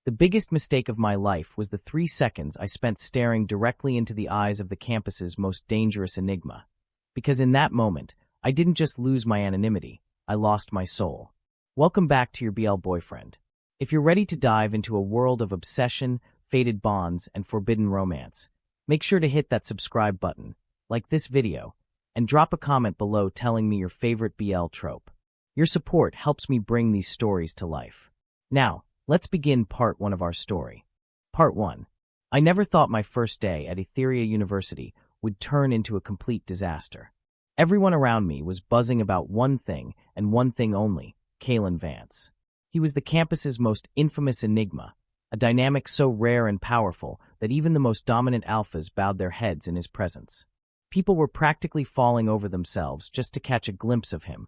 The biggest mistake of my life was the 3 seconds I spent staring directly into the eyes of the campus's most dangerous enigma. Because in that moment, I didn't just lose my anonymity, I lost my soul. Welcome back to your BL boyfriend. If you're ready to dive into a world of obsession, fated bonds, and forbidden romance, make sure to hit that subscribe button, like this video, and drop a comment below telling me your favorite BL trope. Your support helps me bring these stories to life. Now, let's begin part 1 of our story. Part 1. I never thought my first day at Etheria University would turn into a complete disaster. Everyone around me was buzzing about one thing and one thing only, Kalen Vance. He was the campus's most infamous enigma, a dynamic so rare and powerful that even the most dominant alphas bowed their heads in his presence. People were practically falling over themselves just to catch a glimpse of him,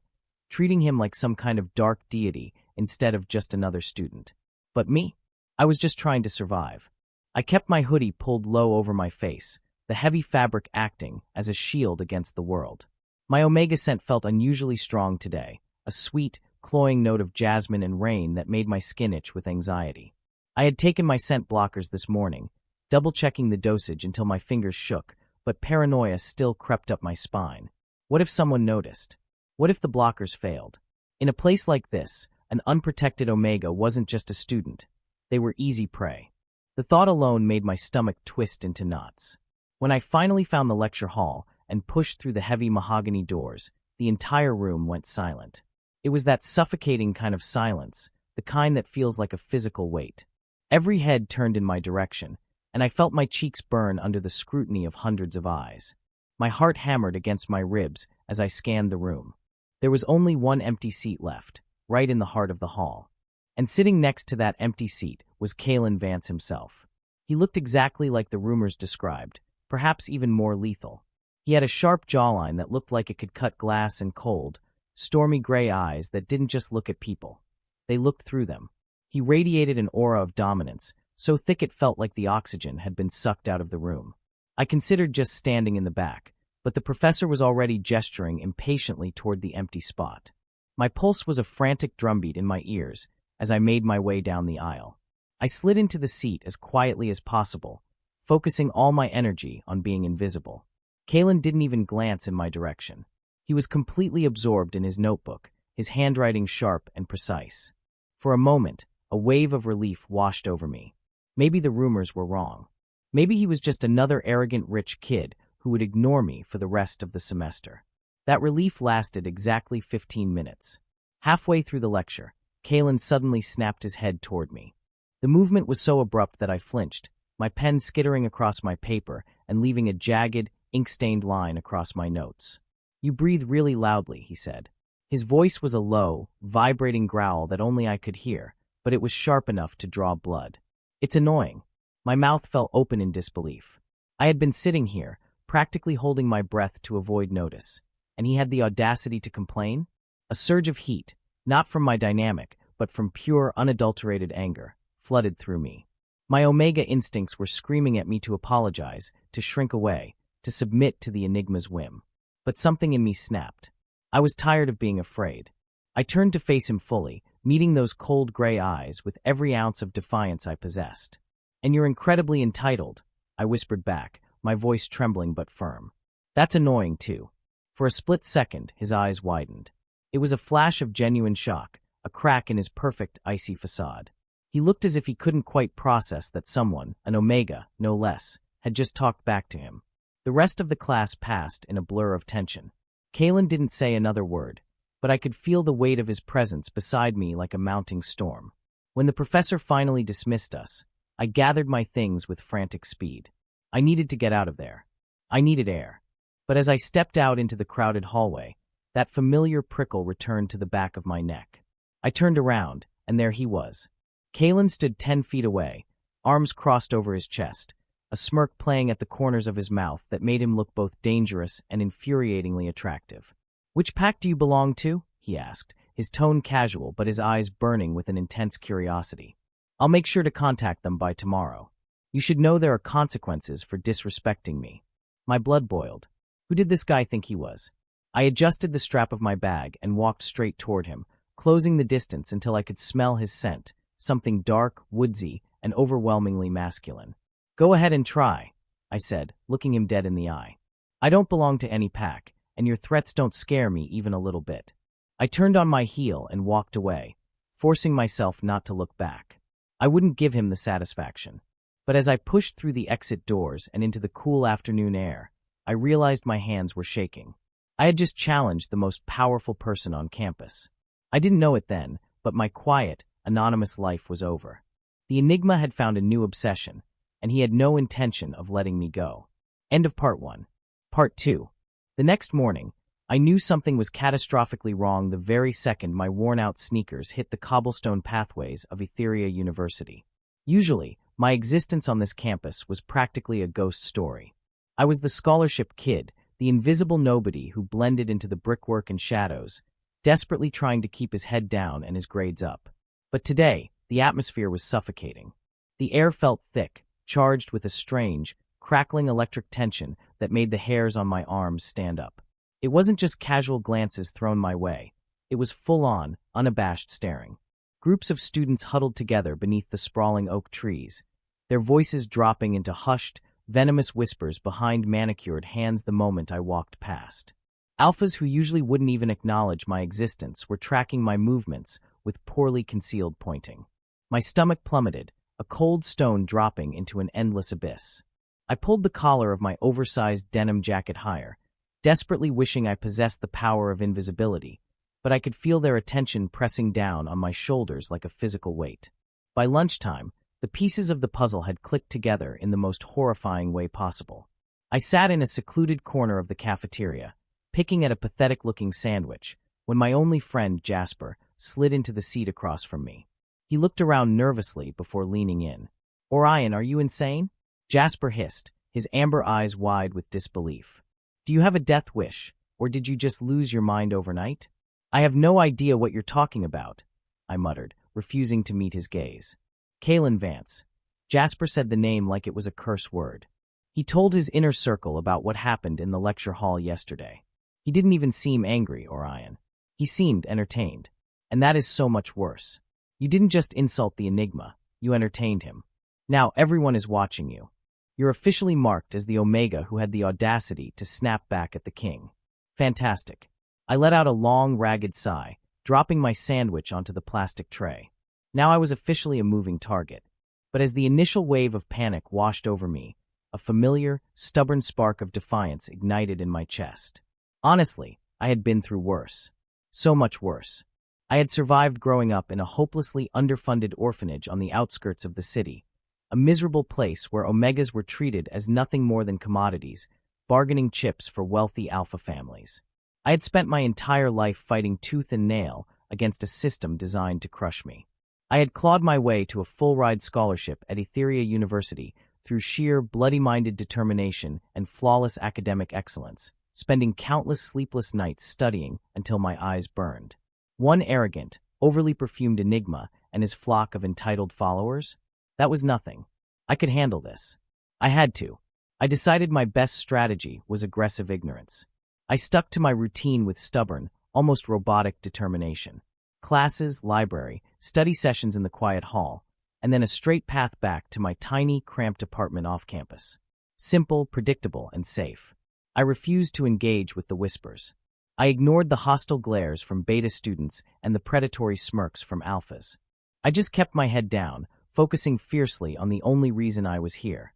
treating him like some kind of dark deity instead of just another student. But me? I was just trying to survive. I kept my hoodie pulled low over my face, the heavy fabric acting as a shield against the world. My omega scent felt unusually strong today, a sweet, cloying note of jasmine and rain that made my skin itch with anxiety. I had taken my scent blockers this morning, double-checking the dosage until my fingers shook, but paranoia still crept up my spine. What if someone noticed? What if the blockers failed? In a place like this, an unprotected omega wasn't just a student. They were easy prey. The thought alone made my stomach twist into knots. When I finally found the lecture hall and pushed through the heavy mahogany doors, the entire room went silent. It was that suffocating kind of silence, the kind that feels like a physical weight. Every head turned in my direction, and I felt my cheeks burn under the scrutiny of hundreds of eyes. My heart hammered against my ribs as I scanned the room. There was only one empty seat left, right in the heart of the hall. And sitting next to that empty seat was Kalen Vance himself. He looked exactly like the rumors described, perhaps even more lethal. He had a sharp jawline that looked like it could cut glass, and cold, stormy gray eyes that didn't just look at people. They looked through them. He radiated an aura of dominance, so thick it felt like the oxygen had been sucked out of the room. I considered just standing in the back, but the professor was already gesturing impatiently toward the empty spot. My pulse was a frantic drumbeat in my ears as I made my way down the aisle. I slid into the seat as quietly as possible, focusing all my energy on being invisible. Kalen didn't even glance in my direction. He was completely absorbed in his notebook, his handwriting sharp and precise. For a moment, a wave of relief washed over me. Maybe the rumors were wrong. Maybe he was just another arrogant rich kid who would ignore me for the rest of the semester. That relief lasted exactly 15 minutes. Halfway through the lecture, Kalen suddenly snapped his head toward me. The movement was so abrupt that I flinched, my pen skittering across my paper and leaving a jagged, ink-stained line across my notes. "You breathe really loudly," he said. His voice was a low, vibrating growl that only I could hear, but it was sharp enough to draw blood. "It's annoying." My mouth fell open in disbelief. I had been sitting here, practically holding my breath to avoid notice, and he had the audacity to complain? A surge of heat, not from my dynamic, but from pure, unadulterated anger, flooded through me. My omega instincts were screaming at me to apologize, to shrink away, to submit to the enigma's whim. But something in me snapped. I was tired of being afraid. I turned to face him fully, meeting those cold gray eyes with every ounce of defiance I possessed. "And you're incredibly entitled," I whispered back, my voice trembling but firm. "That's annoying, too." For a split second, his eyes widened. It was a flash of genuine shock, a crack in his perfect, icy facade. He looked as if he couldn't quite process that someone, an omega, no less, had just talked back to him. The rest of the class passed in a blur of tension. Kalen didn't say another word, but I could feel the weight of his presence beside me like a mounting storm. When the professor finally dismissed us, I gathered my things with frantic speed. I needed to get out of there. I needed air. But as I stepped out into the crowded hallway, that familiar prickle returned to the back of my neck. I turned around, and there he was. Kalen stood 10 feet away, arms crossed over his chest, a smirk playing at the corners of his mouth that made him look both dangerous and infuriatingly attractive. "Which pack do you belong to?" he asked, his tone casual but his eyes burning with an intense curiosity. "I'll make sure to contact them by tomorrow. You should know there are consequences for disrespecting me." My blood boiled. Who did this guy think he was? I adjusted the strap of my bag and walked straight toward him, closing the distance until I could smell his scent, something dark, woodsy, and overwhelmingly masculine. "Go ahead and try," I said, looking him dead in the eye. "I don't belong to any pack, and your threats don't scare me even a little bit." I turned on my heel and walked away, forcing myself not to look back. I wouldn't give him the satisfaction. But as I pushed through the exit doors and into the cool afternoon air, I realized my hands were shaking. I had just challenged the most powerful person on campus. I didn't know it then, but my quiet, anonymous life was over. The Enigma had found a new obsession, and he had no intention of letting me go. End of Part 1. Part 2. The next morning, I knew something was catastrophically wrong the very second my worn-out sneakers hit the cobblestone pathways of Etheria University. Usually, my existence on this campus was practically a ghost story. I was the scholarship kid, the invisible nobody who blended into the brickwork and shadows, desperately trying to keep his head down and his grades up. But today, the atmosphere was suffocating. The air felt thick, charged with a strange, crackling electric tension that made the hairs on my arms stand up. It wasn't just casual glances thrown my way. It was full-on, unabashed staring. Groups of students huddled together beneath the sprawling oak trees, their voices dropping into hushed, venomous whispers behind manicured hands the moment I walked past. Alphas who usually wouldn't even acknowledge my existence were tracking my movements with poorly concealed pointing. My stomach plummeted, a cold stone dropping into an endless abyss. I pulled the collar of my oversized denim jacket higher, desperately wishing I possessed the power of invisibility, but I could feel their attention pressing down on my shoulders like a physical weight. By lunchtime, the pieces of the puzzle had clicked together in the most horrifying way possible. I sat in a secluded corner of the cafeteria, picking at a pathetic-looking sandwich, when my only friend, Jasper, slid into the seat across from me. He looked around nervously before leaning in. "Orion, are you insane?" Jasper hissed, his amber eyes wide with disbelief. "Do you have a death wish, or did you just lose your mind overnight?" "I have no idea what you're talking about," I muttered, refusing to meet his gaze. "Kalen Vance." Jasper said the name like it was a curse word. He told his inner circle about what happened in the lecture hall yesterday. He didn't even seem angry, Orion. He seemed entertained. And that is so much worse. You didn't just insult the Enigma, you entertained him. Now everyone is watching you. You're officially marked as the Omega who had the audacity to snap back at the king. Fantastic. I let out a long, ragged sigh, dropping my sandwich onto the plastic tray. Now I was officially a moving target. But as the initial wave of panic washed over me, a familiar, stubborn spark of defiance ignited in my chest. Honestly, I had been through worse. So much worse. I had survived growing up in a hopelessly underfunded orphanage on the outskirts of the city, a miserable place where Omegas were treated as nothing more than commodities, bargaining chips for wealthy alpha families. I had spent my entire life fighting tooth and nail against a system designed to crush me. I had clawed my way to a full-ride scholarship at Etheria University through sheer, bloody-minded determination and flawless academic excellence, spending countless sleepless nights studying until my eyes burned. One arrogant, overly perfumed enigma and his flock of entitled followers? That was nothing. I could handle this. I had to. I decided my best strategy was aggressive ignorance. I stuck to my routine with stubborn, almost robotic determination. Classes, library, study sessions in the quiet hall, and then a straight path back to my tiny, cramped apartment off campus. Simple, predictable, and safe. I refused to engage with the whispers. I ignored the hostile glares from beta students and the predatory smirks from alphas. I just kept my head down, focusing fiercely on the only reason I was here.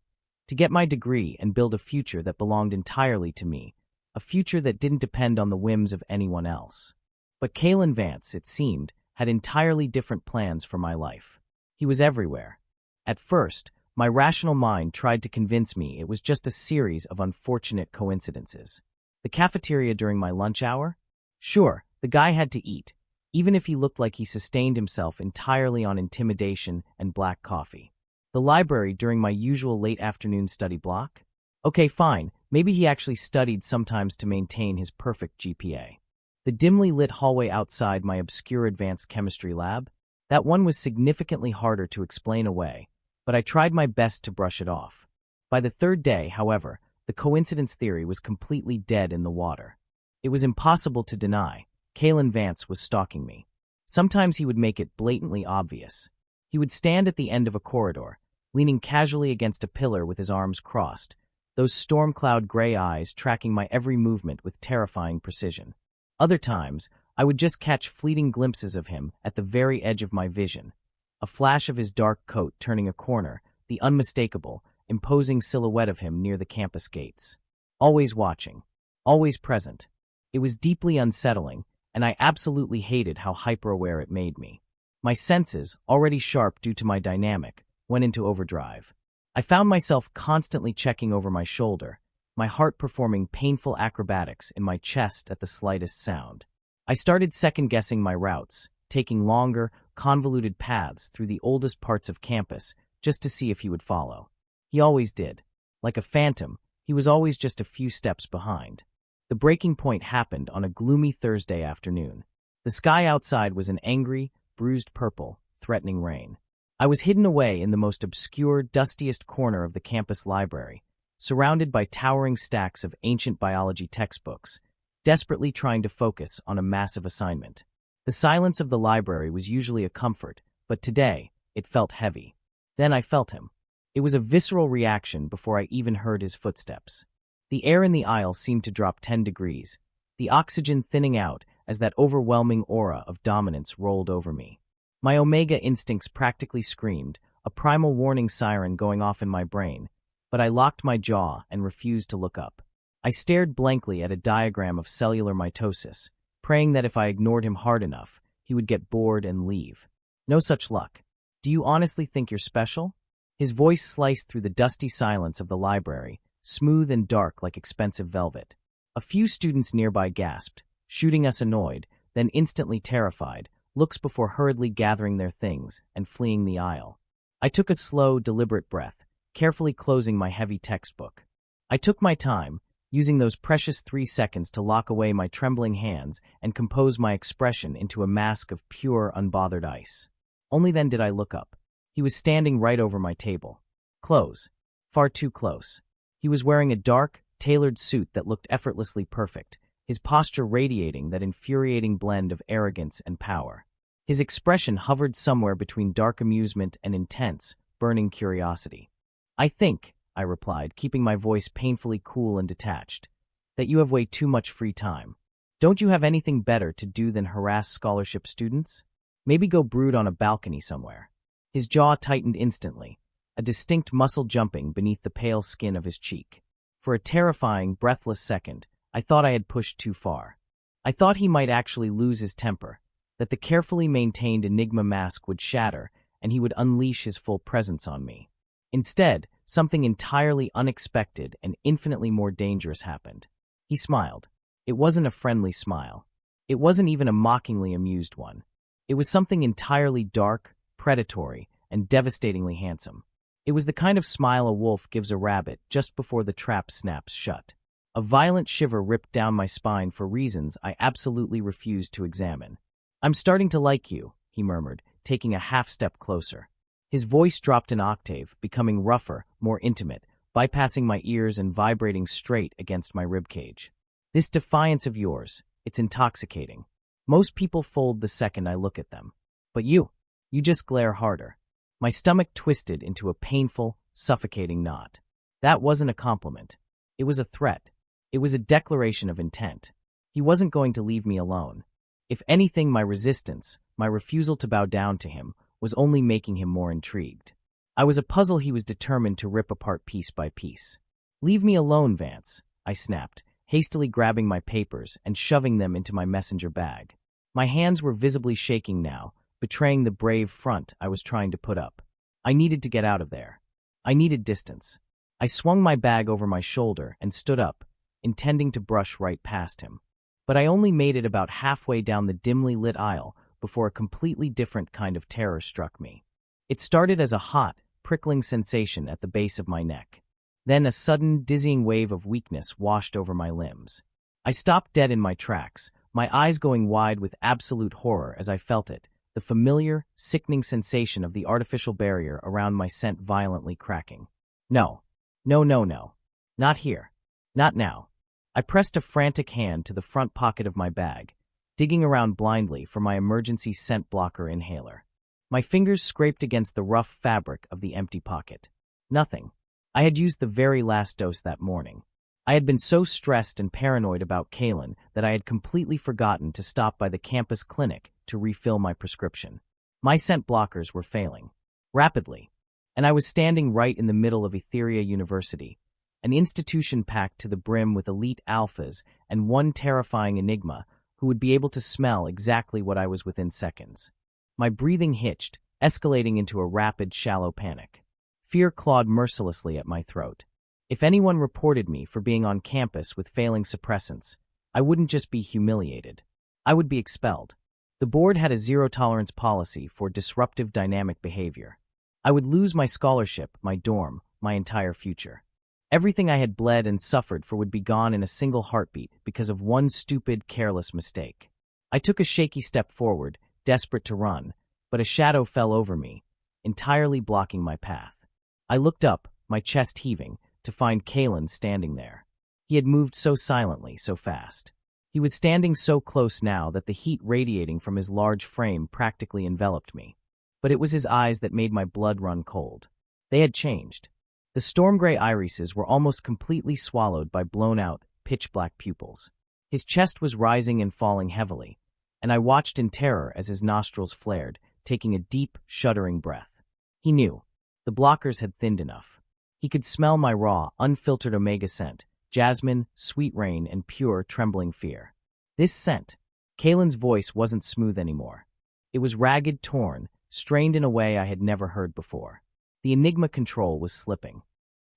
To get my degree and build a future that belonged entirely to me, a future that didn't depend on the whims of anyone else. But Kalen Vance, it seemed, had entirely different plans for my life. He was everywhere. At first, my rational mind tried to convince me it was just a series of unfortunate coincidences. The cafeteria during my lunch hour? Sure, the guy had to eat, even if he looked like he sustained himself entirely on intimidation and black coffee. The library during my usual late afternoon study block? Okay, fine, maybe he actually studied sometimes to maintain his perfect GPA. The dimly lit hallway outside my obscure advanced chemistry lab? That one was significantly harder to explain away, but I tried my best to brush it off. By the third day, however, the coincidence theory was completely dead in the water. It was impossible to deny. Kalen Vance was stalking me. Sometimes he would make it blatantly obvious. He would stand at the end of a corridor, leaning casually against a pillar with his arms crossed, those storm cloud gray eyes tracking my every movement with terrifying precision. Other times, I would just catch fleeting glimpses of him at the very edge of my vision. A flash of his dark coat turning a corner, the unmistakable, imposing silhouette of him near the campus gates. Always watching. Always present. It was deeply unsettling, and I absolutely hated how hyper-aware it made me. My senses, already sharp due to my dynamic, went into overdrive. I found myself constantly checking over my shoulder, my heart performing painful acrobatics in my chest at the slightest sound. I started second-guessing my routes, taking longer, convoluted paths through the oldest parts of campus just to see if he would follow. He always did. Like a phantom, he was always just a few steps behind. The breaking point happened on a gloomy Thursday afternoon. The sky outside was an angry, bruised purple, threatening rain. I was hidden away in the most obscure, dustiest corner of the campus library, surrounded by towering stacks of ancient biology textbooks, desperately trying to focus on a massive assignment. The silence of the library was usually a comfort, but today, it felt heavy. Then I felt him. It was a visceral reaction before I even heard his footsteps. The air in the aisle seemed to drop 10 degrees, the oxygen thinning out as that overwhelming aura of dominance rolled over me. My omega instincts practically screamed, a primal warning siren going off in my brain, but I locked my jaw and refused to look up. I stared blankly at a diagram of cellular mitosis, praying that if I ignored him hard enough, he would get bored and leave. No such luck. Do you honestly think you're special? His voice sliced through the dusty silence of the library, smooth and dark like expensive velvet. A few students nearby gasped, shooting us annoyed, then instantly terrified, looks before hurriedly gathering their things and fleeing the aisle. I took a slow, deliberate breath, carefully closing my heavy textbook. I took my time, using those precious 3 seconds to lock away my trembling hands and compose my expression into a mask of pure, unbothered ice. Only then did I look up. He was standing right over my table. Close. Far too close. He was wearing a dark, tailored suit that looked effortlessly perfect, his posture radiating that infuriating blend of arrogance and power. His expression hovered somewhere between dark amusement and intense, burning curiosity. I think, I replied, keeping my voice painfully cool and detached, that you have way too much free time. Don't you have anything better to do than harass scholarship students? Maybe go brood on a balcony somewhere. His jaw tightened instantly, a distinct muscle jumping beneath the pale skin of his cheek. For a terrifying, breathless second, I thought I had pushed too far. I thought he might actually lose his temper, that the carefully maintained Enigma mask would shatter and he would unleash his full presence on me. Instead, something entirely unexpected and infinitely more dangerous happened. He smiled. It wasn't a friendly smile. It wasn't even a mockingly amused one. It was something entirely dark, predatory, and devastatingly handsome. It was the kind of smile a wolf gives a rabbit just before the trap snaps shut. A violent shiver ripped down my spine for reasons I absolutely refused to examine. "I'm starting to like you," he murmured, taking a half-step closer. His voice dropped an octave, becoming rougher, more intimate, bypassing my ears and vibrating straight against my ribcage. "This defiance of yours, it's intoxicating. Most people fold the second I look at them. But you just glare harder." My stomach twisted into a painful, suffocating knot. That wasn't a compliment. It was a threat. It was a declaration of intent. He wasn't going to leave me alone. If anything, my resistance, my refusal to bow down to him, was only making him more intrigued. I was a puzzle he was determined to rip apart piece by piece. "Leave me alone, Vance," I snapped, hastily grabbing my papers and shoving them into my messenger bag. My hands were visibly shaking now, betraying the brave front I was trying to put up. I needed to get out of there. I needed distance. I swung my bag over my shoulder and stood up, intending to brush right past him. But I only made it about halfway down the dimly lit aisle before a completely different kind of terror struck me. It started as a hot, prickling sensation at the base of my neck. Then a sudden, dizzying wave of weakness washed over my limbs. I stopped dead in my tracks, my eyes going wide with absolute horror as I felt it, the familiar, sickening sensation of the artificial barrier around my scent violently cracking. No. No, no, no. Not here. Not now. I pressed a frantic hand to the front pocket of my bag, digging around blindly for my emergency scent blocker inhaler. My fingers scraped against the rough fabric of the empty pocket. Nothing. I had used the very last dose that morning. I had been so stressed and paranoid about Kalen that I had completely forgotten to stop by the campus clinic to refill my prescription. My scent blockers were failing. Rapidly. And I was standing right in the middle of Etheria University, an institution packed to the brim with elite alphas and one terrifying enigma who would be able to smell exactly what I was within seconds. My breathing hitched, escalating into a rapid, shallow panic. Fear clawed mercilessly at my throat. If anyone reported me for being on campus with failing suppressants, I wouldn't just be humiliated. I would be expelled. The board had a zero-tolerance policy for disruptive dynamic behavior. I would lose my scholarship, my dorm, my entire future. Everything I had bled and suffered for would be gone in a single heartbeat because of one stupid, careless mistake. I took a shaky step forward, desperate to run, but a shadow fell over me, entirely blocking my path. I looked up, my chest heaving, to find Kalen standing there. He had moved so silently, so fast. He was standing so close now that the heat radiating from his large frame practically enveloped me. But it was his eyes that made my blood run cold. They had changed. The storm-gray irises were almost completely swallowed by blown-out, pitch-black pupils. His chest was rising and falling heavily, and I watched in terror as his nostrils flared, taking a deep, shuddering breath. He knew. The blockers had thinned enough. He could smell my raw, unfiltered omega scent, jasmine, sweet rain, and pure, trembling fear. This scent. Kalen's voice wasn't smooth anymore. It was ragged, torn, strained in a way I had never heard before. The enigma control was slipping.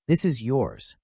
This is yours.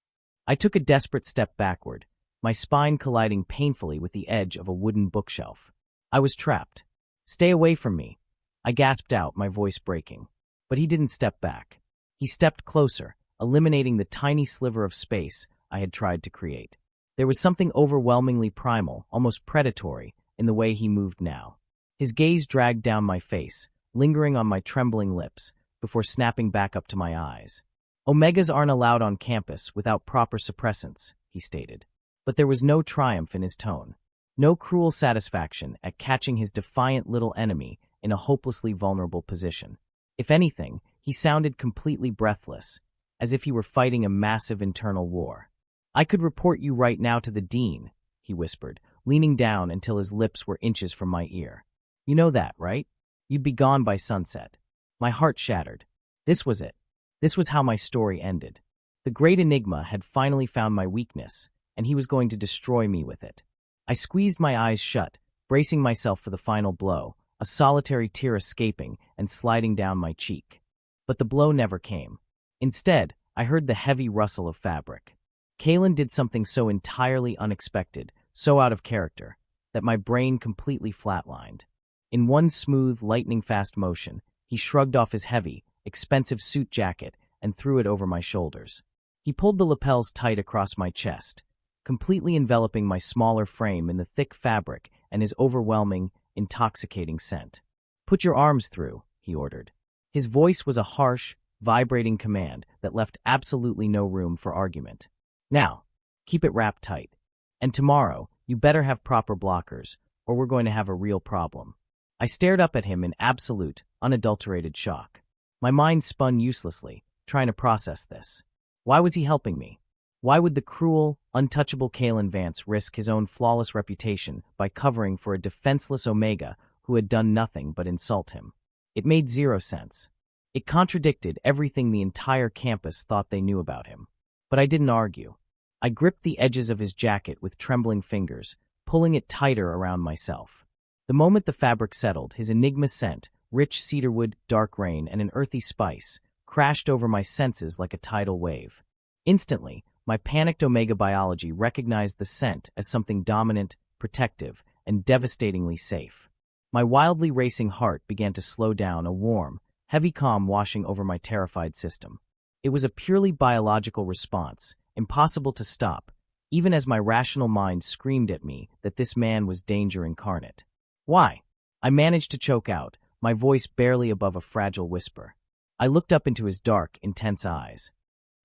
I took a desperate step backward, my spine colliding painfully with the edge of a wooden bookshelf. I was trapped. Stay away from me, I gasped out, my voice breaking. But he didn't step back. He stepped closer, eliminating the tiny sliver of space I had tried to create. There was something overwhelmingly primal, almost predatory, in the way he moved now. His gaze dragged down my face, lingering on my trembling lips, before snapping back up to my eyes. Omegas aren't allowed on campus without proper suppressants, he stated. But there was no triumph in his tone, no cruel satisfaction at catching his defiant little enemy in a hopelessly vulnerable position. If anything, he sounded completely breathless, as if he were fighting a massive internal war. I could report you right now to the dean, he whispered, leaning down until his lips were inches from my ear. You know that, right? You'd be gone by sunset. My heart shattered. This was it. This was how my story ended. The great enigma had finally found my weakness, and he was going to destroy me with it. I squeezed my eyes shut, bracing myself for the final blow, a solitary tear escaping and sliding down my cheek. But the blow never came. Instead, I heard the heavy rustle of fabric. Kalen did something so entirely unexpected, so out of character, that my brain completely flatlined. In one smooth, lightning-fast motion, he shrugged off his heavy, expensive suit jacket and threw it over my shoulders. He pulled the lapels tight across my chest, completely enveloping my smaller frame in the thick fabric and his overwhelming, intoxicating scent. "Put your arms through," he ordered. His voice was a harsh, vibrating command that left absolutely no room for argument. "Now, keep it wrapped tight. And tomorrow, you better have proper blockers, or we're going to have a real problem." I stared up at him in absolute, unadulterated shock. My mind spun uselessly, trying to process this. Why was he helping me? Why would the cruel, untouchable Kalen Vance risk his own flawless reputation by covering for a defenseless Omega who had done nothing but insult him? It made zero sense. It contradicted everything the entire campus thought they knew about him. But I didn't argue. I gripped the edges of his jacket with trembling fingers, pulling it tighter around myself. The moment the fabric settled, his enigma scent, rich cedarwood, dark rain, and an earthy spice, crashed over my senses like a tidal wave. Instantly, my panicked Omega biology recognized the scent as something dominant, protective, and devastatingly safe. My wildly racing heart began to slow down, a warm, heavy calm washing over my terrified system. It was a purely biological response, impossible to stop, even as my rational mind screamed at me that this man was danger incarnate. "Why?" I managed to choke out, my voice barely above a fragile whisper. I looked up into his dark, intense eyes.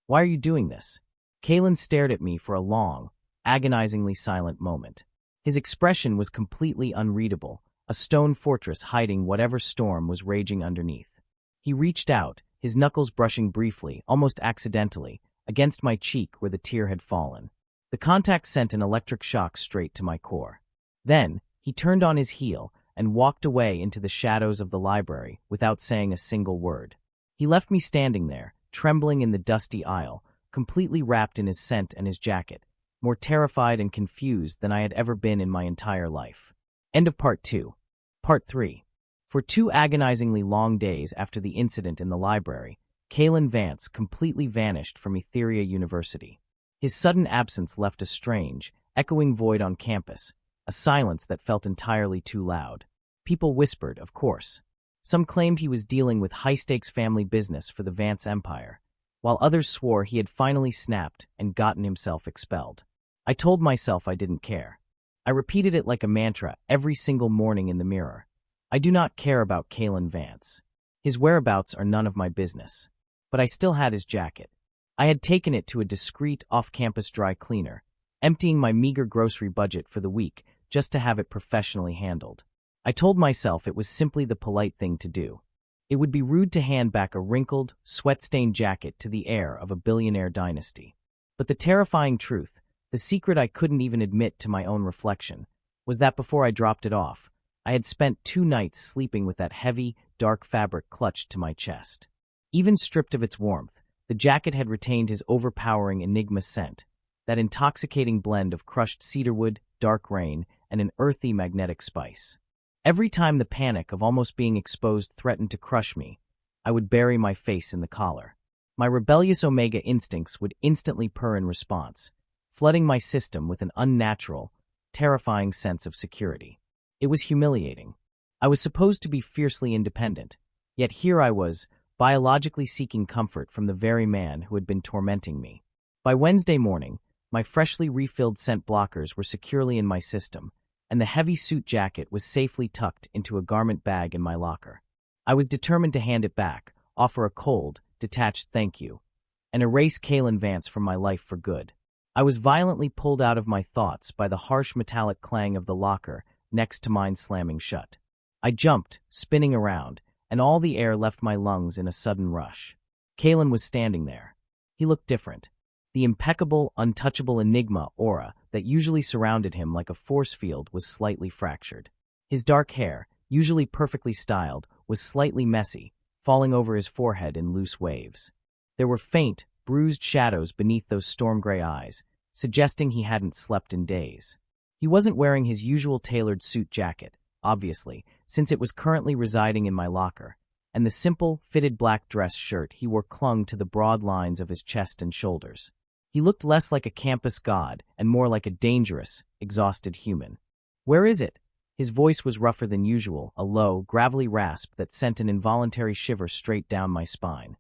"Why are you doing this?" Kalen stared at me for a long, agonizingly silent moment. His expression was completely unreadable, a stone fortress hiding whatever storm was raging underneath. He reached out, his knuckles brushing briefly, almost accidentally, against my cheek where the tear had fallen. The contact sent an electric shock straight to my core. Then, he turned on his heel and walked away into the shadows of the library without saying a single word. He left me standing there, trembling in the dusty aisle, completely wrapped in his scent and his jacket, more terrified and confused than I had ever been in my entire life. End of Part 2. Part 3. For 2 agonizingly long days after the incident in the library, Kalen Vance completely vanished from Etheria University. His sudden absence left a strange, echoing void on campus, a silence that felt entirely too loud. People whispered, of course. Some claimed he was dealing with high-stakes family business for the Vance Empire, while others swore he had finally snapped and gotten himself expelled. I told myself I didn't care. I repeated it like a mantra every single morning in the mirror. I do not care about Kalen Vance. His whereabouts are none of my business. But I still had his jacket. I had taken it to a discreet off-campus dry cleaner, emptying my meager grocery budget for the week just to have it professionally handled. I told myself it was simply the polite thing to do. It would be rude to hand back a wrinkled, sweat-stained jacket to the heir of a billionaire dynasty. But the terrifying truth, the secret I couldn't even admit to my own reflection, was that before I dropped it off, I had spent 2 nights sleeping with that heavy, dark fabric clutched to my chest. Even stripped of its warmth, the jacket had retained his overpowering enigma scent, that intoxicating blend of crushed cedarwood, dark rain, and an earthy magnetic spice. Every time the panic of almost being exposed threatened to crush me, I would bury my face in the collar. My rebellious Omega instincts would instantly purr in response, flooding my system with an unnatural, terrifying sense of security. It was humiliating. I was supposed to be fiercely independent, yet here I was, biologically seeking comfort from the very man who had been tormenting me. By Wednesday morning, my freshly refilled scent blockers were securely in my system, and the heavy suit jacket was safely tucked into a garment bag in my locker. I was determined to hand it back, offer a cold, detached thank you, and erase Kalen Vance from my life for good. I was violently pulled out of my thoughts by the harsh metallic clang of the locker next to mine slamming shut. I jumped, spinning around, and all the air left my lungs in a sudden rush. Kalen was standing there. He looked different. The impeccable, untouchable enigma aura that usually surrounded him like a force field was slightly fractured. His dark hair, usually perfectly styled, was slightly messy, falling over his forehead in loose waves. There were faint, bruised shadows beneath those storm-gray eyes, suggesting he hadn't slept in days. He wasn't wearing his usual tailored suit jacket, obviously, since it was currently residing in my locker, and the simple, fitted black dress shirt he wore clung to the broad lines of his chest and shoulders. He looked less like a campus god and more like a dangerous, exhausted human. "Where is it?" His voice was rougher than usual, a low, gravelly rasp that sent an involuntary shiver straight down my spine.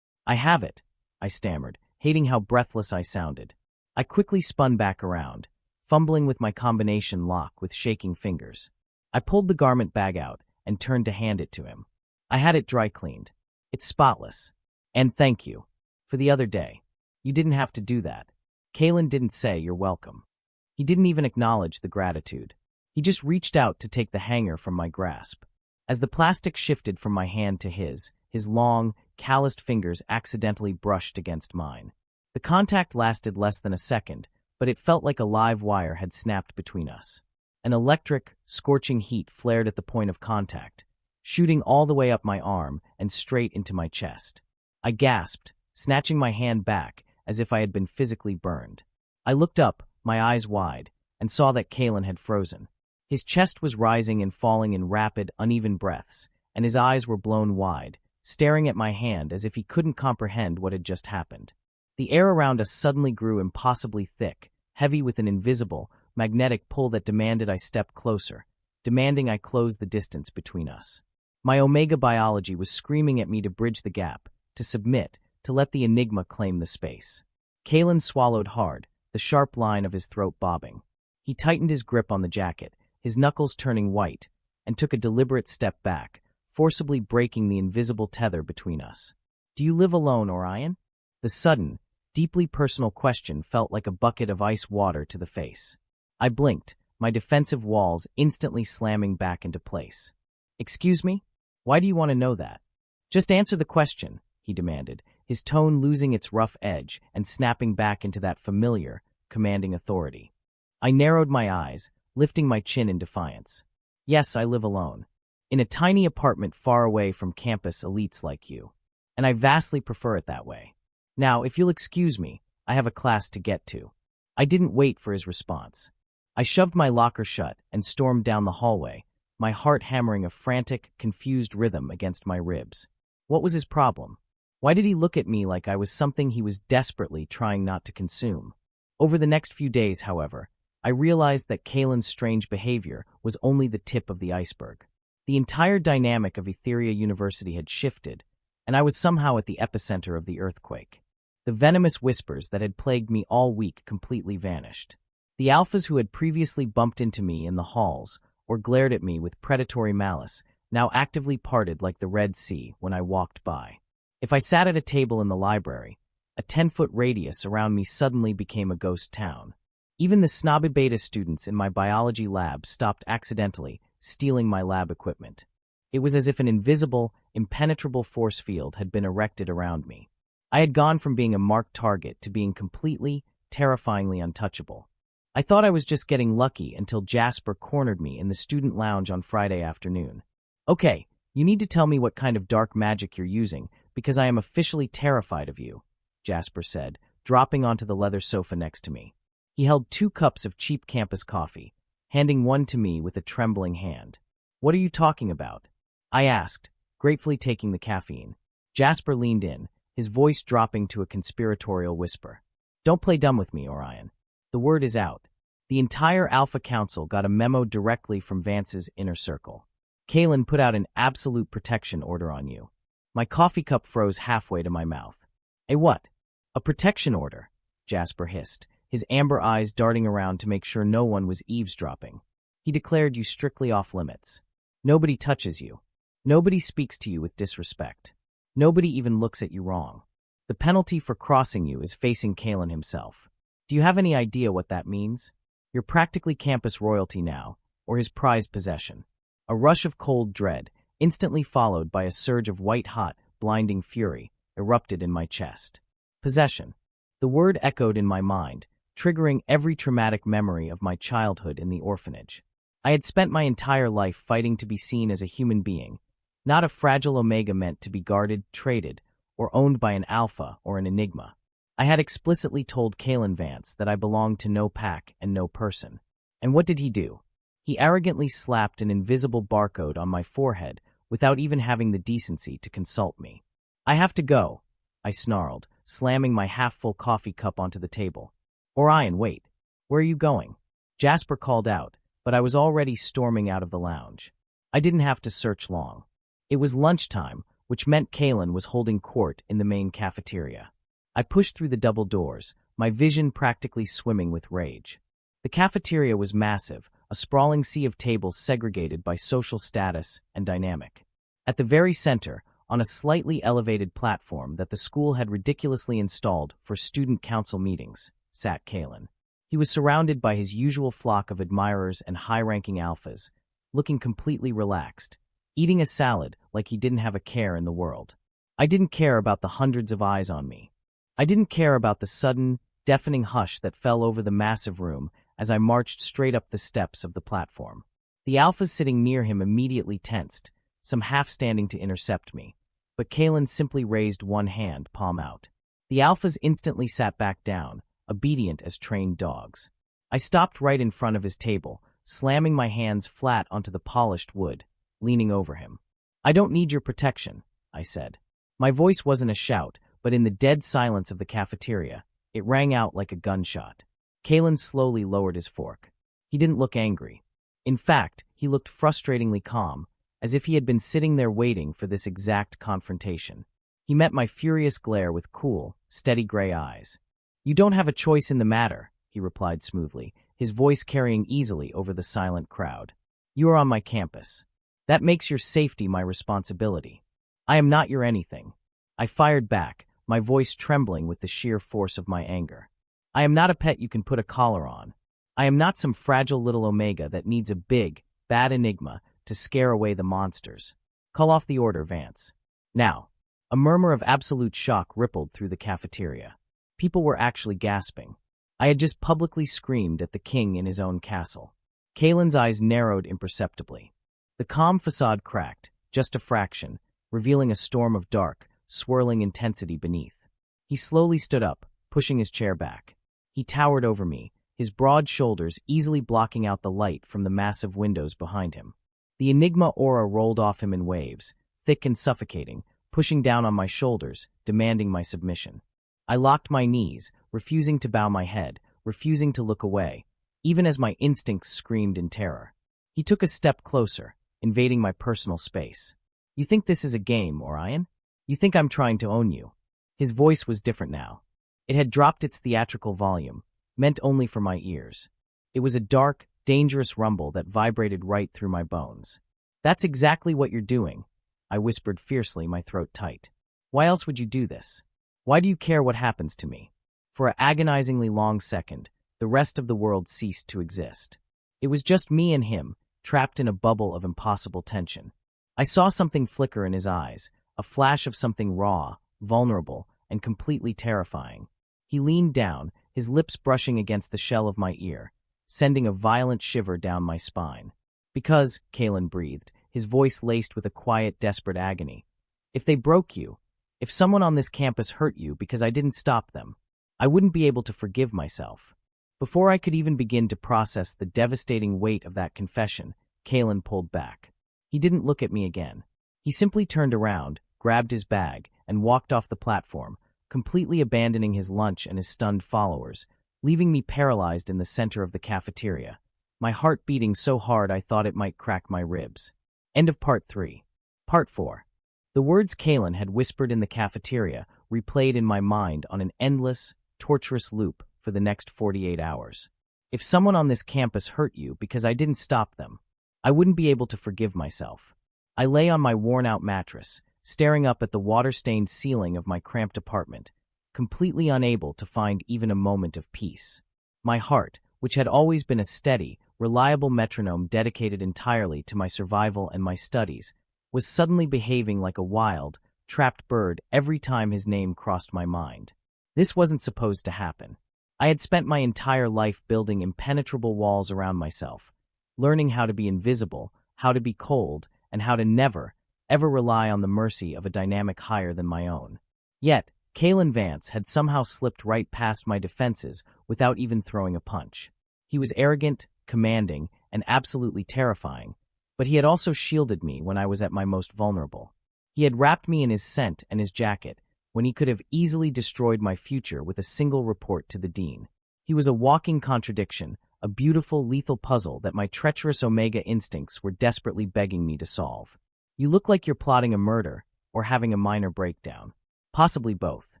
I have it," I stammered, hating how breathless I sounded. I quickly spun back around, fumbling with my combination lock with shaking fingers. I pulled the garment bag out and turned to hand it to him. I had it dry cleaned. It's spotless. And thank you. For the other day. You didn't have to do that. Kalen didn't say you're welcome. He didn't even acknowledge the gratitude. He just reached out to take the hanger from my grasp. As the plastic shifted from my hand to his long, calloused fingers accidentally brushed against mine. The contact lasted less than a second, but it felt like a live wire had snapped between us. An electric, scorching heat flared at the point of contact, shooting all the way up my arm and straight into my chest. I gasped, snatching my hand back as if I had been physically burned. I looked up, my eyes wide, and saw that Kalen had frozen. His chest was rising and falling in rapid, uneven breaths, and his eyes were blown wide, staring at my hand as if he couldn't comprehend what had just happened. The air around us suddenly grew impossibly thick, heavy with an invisible, magnetic pull that demanded I step closer, demanding I close the distance between us. My Omega biology was screaming at me to bridge the gap, to submit, to let the enigma claim the space. Kalen swallowed hard, the sharp line of his throat bobbing. He tightened his grip on the jacket, his knuckles turning white, and took a deliberate step back, forcibly breaking the invisible tether between us. "Do you live alone, Orion?" The sudden, deeply personal question felt like a bucket of ice water to the face. I blinked, my defensive walls instantly slamming back into place. "Excuse me? Why do you want to know that?" "Just answer the question," he demanded, his tone losing its rough edge and snapping back into that familiar, commanding authority. I narrowed my eyes, lifting my chin in defiance. "Yes, I live alone. In a tiny apartment far away from campus elites like you. And I vastly prefer it that way. Now, if you'll excuse me, I have a class to get to." I didn't wait for his response. I shoved my locker shut and stormed down the hallway, my heart hammering a frantic, confused rhythm against my ribs. What was his problem? Why did he look at me like I was something he was desperately trying not to consume? Over the next few days, however, I realized that Kalen's strange behavior was only the tip of the iceberg. The entire dynamic of Etheria University had shifted, and I was somehow at the epicenter of the earthquake. The venomous whispers that had plagued me all week completely vanished. The alphas who had previously bumped into me in the halls or glared at me with predatory malice now actively parted like the Red Sea when I walked by. If I sat at a table in the library, a 10-foot radius around me suddenly became a ghost town. Even the snobby beta students in my biology lab stopped accidentally stealing my lab equipment. It was as if an invisible, impenetrable force field had been erected around me. I had gone from being a marked target to being completely, terrifyingly untouchable. I thought I was just getting lucky until Jasper cornered me in the student lounge on Friday afternoon. "Okay, you need to tell me what kind of dark magic you're using, because I am officially terrified of you," Jasper said, dropping onto the leather sofa next to me. He held 2 cups of cheap campus coffee, handing one to me with a trembling hand. "What are you talking about?" I asked, gratefully taking the caffeine. Jasper leaned in, his voice dropping to a conspiratorial whisper. "Don't play dumb with me, Orion. The word is out. The entire Alpha Council got a memo directly from Vance's inner circle. Kalen put out an absolute protection order on you." My coffee cup froze halfway to my mouth. "A what?" "A protection order," Jasper hissed, his amber eyes darting around to make sure no one was eavesdropping. "He declared you strictly off-limits. Nobody touches you. Nobody speaks to you with disrespect. Nobody even looks at you wrong. The penalty for crossing you is facing Kalen himself. Do you have any idea what that means? You're practically campus royalty now, or his prized possession." A rush of cold dread, instantly followed by a surge of white-hot, blinding fury, erupted in my chest. Possession. The word echoed in my mind, triggering every traumatic memory of my childhood in the orphanage. I had spent my entire life fighting to be seen as a human being, not a fragile omega meant to be guarded, traded, or owned by an alpha or an enigma. I had explicitly told Kalen Vance that I belonged to no pack and no person. And what did he do? He arrogantly slapped an invisible barcode on my forehead without even having the decency to consult me. "I have to go," I snarled, slamming my half-full coffee cup onto the table. "Orion, wait. Where are you going?" Jasper called out, but I was already storming out of the lounge. I didn't have to search long. It was lunchtime, which meant Kalen was holding court in the main cafeteria. I pushed through the double doors, my vision practically swimming with rage. The cafeteria was massive, a sprawling sea of tables segregated by social status and dynamic. At the very center, on a slightly elevated platform that the school had ridiculously installed for student council meetings, sat Kalen. He was surrounded by his usual flock of admirers and high-ranking alphas, looking completely relaxed, eating a salad like he didn't have a care in the world. I didn't care about the hundreds of eyes on me. I didn't care about the sudden, deafening hush that fell over the massive room as I marched straight up the steps of the platform. The alphas sitting near him immediately tensed, some half standing to intercept me, but Kalen simply raised one hand, palm out. The alphas instantly sat back down, obedient as trained dogs. I stopped right in front of his table, slamming my hands flat onto the polished wood, leaning over him. "I don't need your protection," I said. My voice wasn't a shout, but in the dead silence of the cafeteria, it rang out like a gunshot. Kalen slowly lowered his fork. He didn't look angry. In fact, he looked frustratingly calm, as if he had been sitting there waiting for this exact confrontation. He met my furious glare with cool, steady gray eyes. "You don't have a choice in the matter," he replied smoothly, his voice carrying easily over the silent crowd. "You are on my campus. That makes your safety my responsibility. I am not your anything." I fired back, my voice trembling with the sheer force of my anger. "I am not a pet you can put a collar on. I am not some fragile little Omega that needs a big, bad enigma to scare away the monsters. Call off the order, Vance. Now. A murmur of absolute shock rippled through the cafeteria. People were actually gasping. I had just publicly screamed at the king in his own castle. Kalen's eyes narrowed imperceptibly. The calm facade cracked, just a fraction, revealing a storm of dark, swirling intensity beneath. He slowly stood up, pushing his chair back. He towered over me, his broad shoulders easily blocking out the light from the massive windows behind him. The enigma aura rolled off him in waves, thick and suffocating, pushing down on my shoulders, demanding my submission. I locked my knees, refusing to bow my head, refusing to look away, even as my instincts screamed in terror. He took a step closer, invading my personal space. You think this is a game, Orion? You think I'm trying to own you? His voice was different now. It had dropped its theatrical volume, meant only for my ears. It was a dark, dangerous rumble that vibrated right through my bones. That's exactly what you're doing, I whispered fiercely, my throat tight. Why else would you do this? Why do you care what happens to me? For an agonizingly long second, the rest of the world ceased to exist. It was just me and him, trapped in a bubble of impossible tension. I saw something flicker in his eyes, a flash of something raw, vulnerable, and completely terrifying. He leaned down, his lips brushing against the shell of my ear, sending a violent shiver down my spine. Because, Kalen breathed, his voice laced with a quiet, desperate agony. If they broke you, if someone on this campus hurt you because I didn't stop them, I wouldn't be able to forgive myself. Before I could even begin to process the devastating weight of that confession, Kalen pulled back. He didn't look at me again. He simply turned around, grabbed his bag, and walked off the platform, completely abandoning his lunch and his stunned followers, leaving me paralyzed in the center of the cafeteria, my heart beating so hard I thought it might crack my ribs. End of Part 3. Part 4. The words Kalen had whispered in the cafeteria replayed in my mind on an endless, torturous loop for the next 48 hours. If someone on this campus hurt you because I didn't stop them, I wouldn't be able to forgive myself. I lay on my worn-out mattress, staring up at the water-stained ceiling of my cramped apartment, completely unable to find even a moment of peace. My heart, which had always been a steady, reliable metronome dedicated entirely to my survival and my studies, was suddenly behaving like a wild, trapped bird every time his name crossed my mind. This wasn't supposed to happen. I had spent my entire life building impenetrable walls around myself, learning how to be invisible, how to be cold, and how to never, ever rely on the mercy of a dynamic higher than my own. Yet, Kalen Vance had somehow slipped right past my defenses without even throwing a punch. He was arrogant, commanding, and absolutely terrifying, but he had also shielded me when I was at my most vulnerable. He had wrapped me in his scent and his jacket when he could have easily destroyed my future with a single report to the dean. He was a walking contradiction, a beautiful, lethal puzzle that my treacherous Omega instincts were desperately begging me to solve. You look like you're plotting a murder or having a minor breakdown. Possibly both.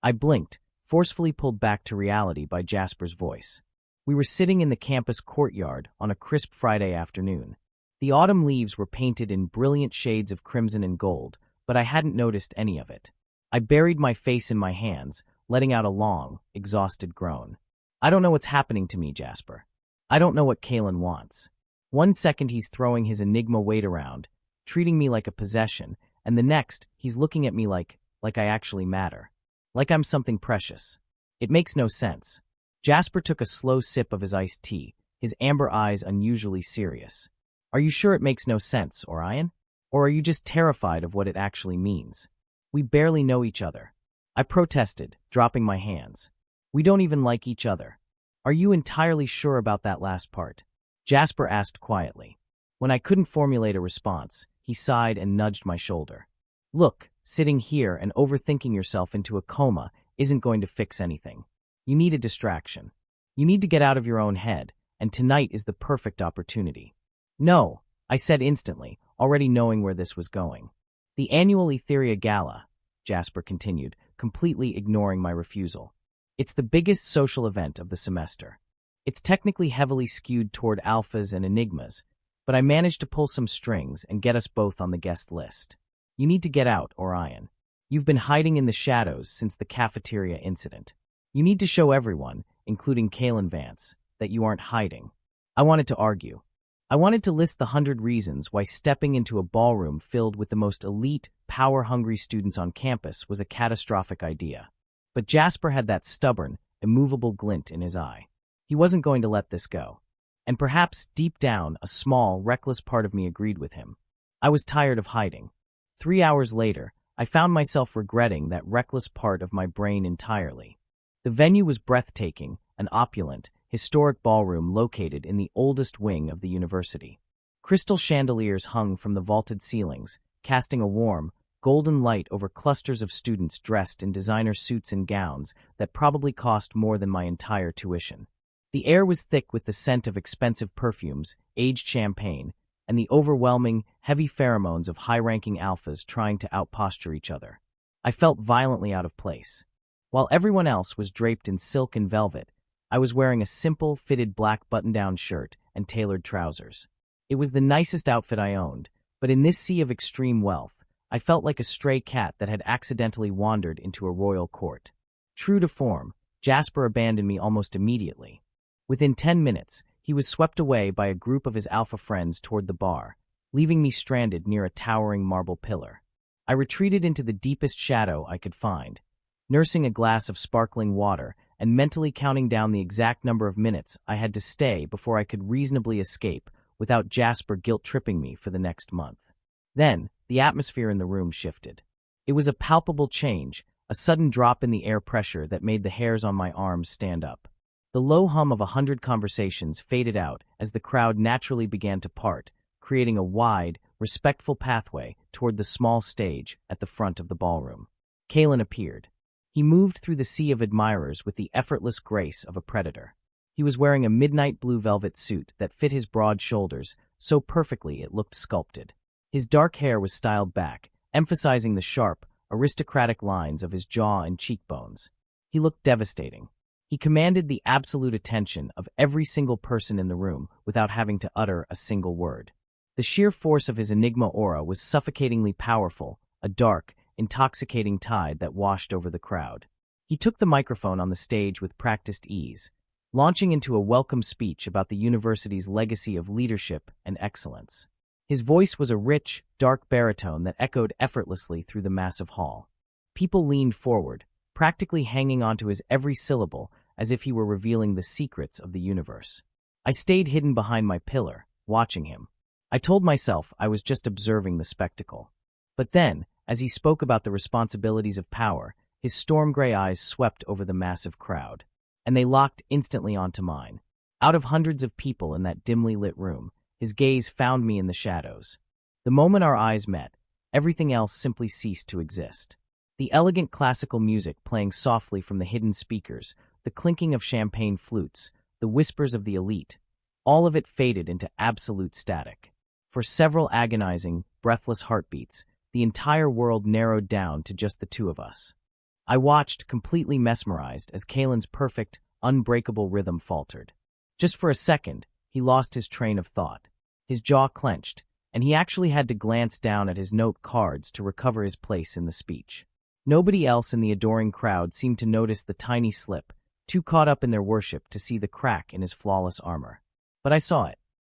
I blinked, forcefully pulled back to reality by Jasper's voice. We were sitting in the campus courtyard on a crisp Friday afternoon. The autumn leaves were painted in brilliant shades of crimson and gold, but I hadn't noticed any of it. I buried my face in my hands, letting out a long, exhausted groan. I don't know what's happening to me, Jasper. I don't know what Kalen wants. One second he's throwing his enigma weight around, treating me like a possession, and the next he's looking at me like I actually matter. Like I'm something precious. It makes no sense. Jasper took a slow sip of his iced tea, his amber eyes unusually serious. Are you sure it makes no sense, Orion? Or are you just terrified of what it actually means? We barely know each other. I protested, dropping my hands. We don't even like each other. Are you entirely sure about that last part? Jasper asked quietly. When I couldn't formulate a response, he sighed and nudged my shoulder. Look, sitting here and overthinking yourself into a coma isn't going to fix anything. You need a distraction. You need to get out of your own head, and tonight is the perfect opportunity. No, I said instantly, already knowing where this was going. The annual Etheria Gala, Jasper continued, completely ignoring my refusal. It's the biggest social event of the semester. It's technically heavily skewed toward alphas and enigmas, but I managed to pull some strings and get us both on the guest list. You need to get out, Orion. You've been hiding in the shadows since the cafeteria incident. You need to show everyone, including Kalen Vance, that you aren't hiding. I wanted to argue. I wanted to list the 100 reasons why stepping into a ballroom filled with the most elite, power-hungry students on campus was a catastrophic idea. But Jasper had that stubborn, immovable glint in his eye. He wasn't going to let this go. And perhaps, deep down, a small, reckless part of me agreed with him. I was tired of hiding. 3 hours later, I found myself regretting that reckless part of my brain entirely. The venue was breathtaking, an opulent, historic ballroom located in the oldest wing of the university. Crystal chandeliers hung from the vaulted ceilings, casting a warm, golden light over clusters of students dressed in designer suits and gowns that probably cost more than my entire tuition. The air was thick with the scent of expensive perfumes, aged champagne, and the overwhelming, heavy pheromones of high-ranking alphas trying to outposture each other. I felt violently out of place. While everyone else was draped in silk and velvet, I was wearing a simple, fitted black button-down shirt and tailored trousers. It was the nicest outfit I owned, but in this sea of extreme wealth, I felt like a stray cat that had accidentally wandered into a royal court. True to form, Jasper abandoned me almost immediately. Within 10 minutes, he was swept away by a group of his alpha friends toward the bar, leaving me stranded near a towering marble pillar. I retreated into the deepest shadow I could find, nursing a glass of sparkling water and mentally counting down the exact number of minutes I had to stay before I could reasonably escape without Jasper guilt-tripping me for the next month. Then, the atmosphere in the room shifted. It was a palpable change, a sudden drop in the air pressure that made the hairs on my arms stand up. The low hum of 100 conversations faded out as the crowd naturally began to part, creating a wide, respectful pathway toward the small stage at the front of the ballroom. Kalen appeared. He moved through the sea of admirers with the effortless grace of a predator. He was wearing a midnight blue velvet suit that fit his broad shoulders so perfectly it looked sculpted. His dark hair was styled back, emphasizing the sharp, aristocratic lines of his jaw and cheekbones. He looked devastating. He commanded the absolute attention of every single person in the room without having to utter a single word. The sheer force of his enigma aura was suffocatingly powerful, a dark, intoxicating tide that washed over the crowd. He took the microphone on the stage with practiced ease, launching into a welcome speech about the university's legacy of leadership and excellence. His voice was a rich, dark baritone that echoed effortlessly through the massive hall. People leaned forward, practically hanging onto his every syllable as if he were revealing the secrets of the universe. I stayed hidden behind my pillar, watching him. I told myself I was just observing the spectacle. But then, as he spoke about the responsibilities of power, his storm-gray eyes swept over the massive crowd, and they locked instantly onto mine. Out of hundreds of people in that dimly lit room, his gaze found me in the shadows. The moment our eyes met, everything else simply ceased to exist. The elegant classical music playing softly from the hidden speakers, the clinking of champagne flutes, the whispers of the elite, all of it faded into absolute static. For several agonizing, breathless heartbeats, the entire world narrowed down to just the two of us. I watched, completely mesmerized, as Kalen's perfect, unbreakable rhythm faltered. Just for a second, he lost his train of thought. His jaw clenched, and he actually had to glance down at his note cards to recover his place in the speech. Nobody else in the adoring crowd seemed to notice the tiny slip, too caught up in their worship to see the crack in his flawless armor. But I saw it.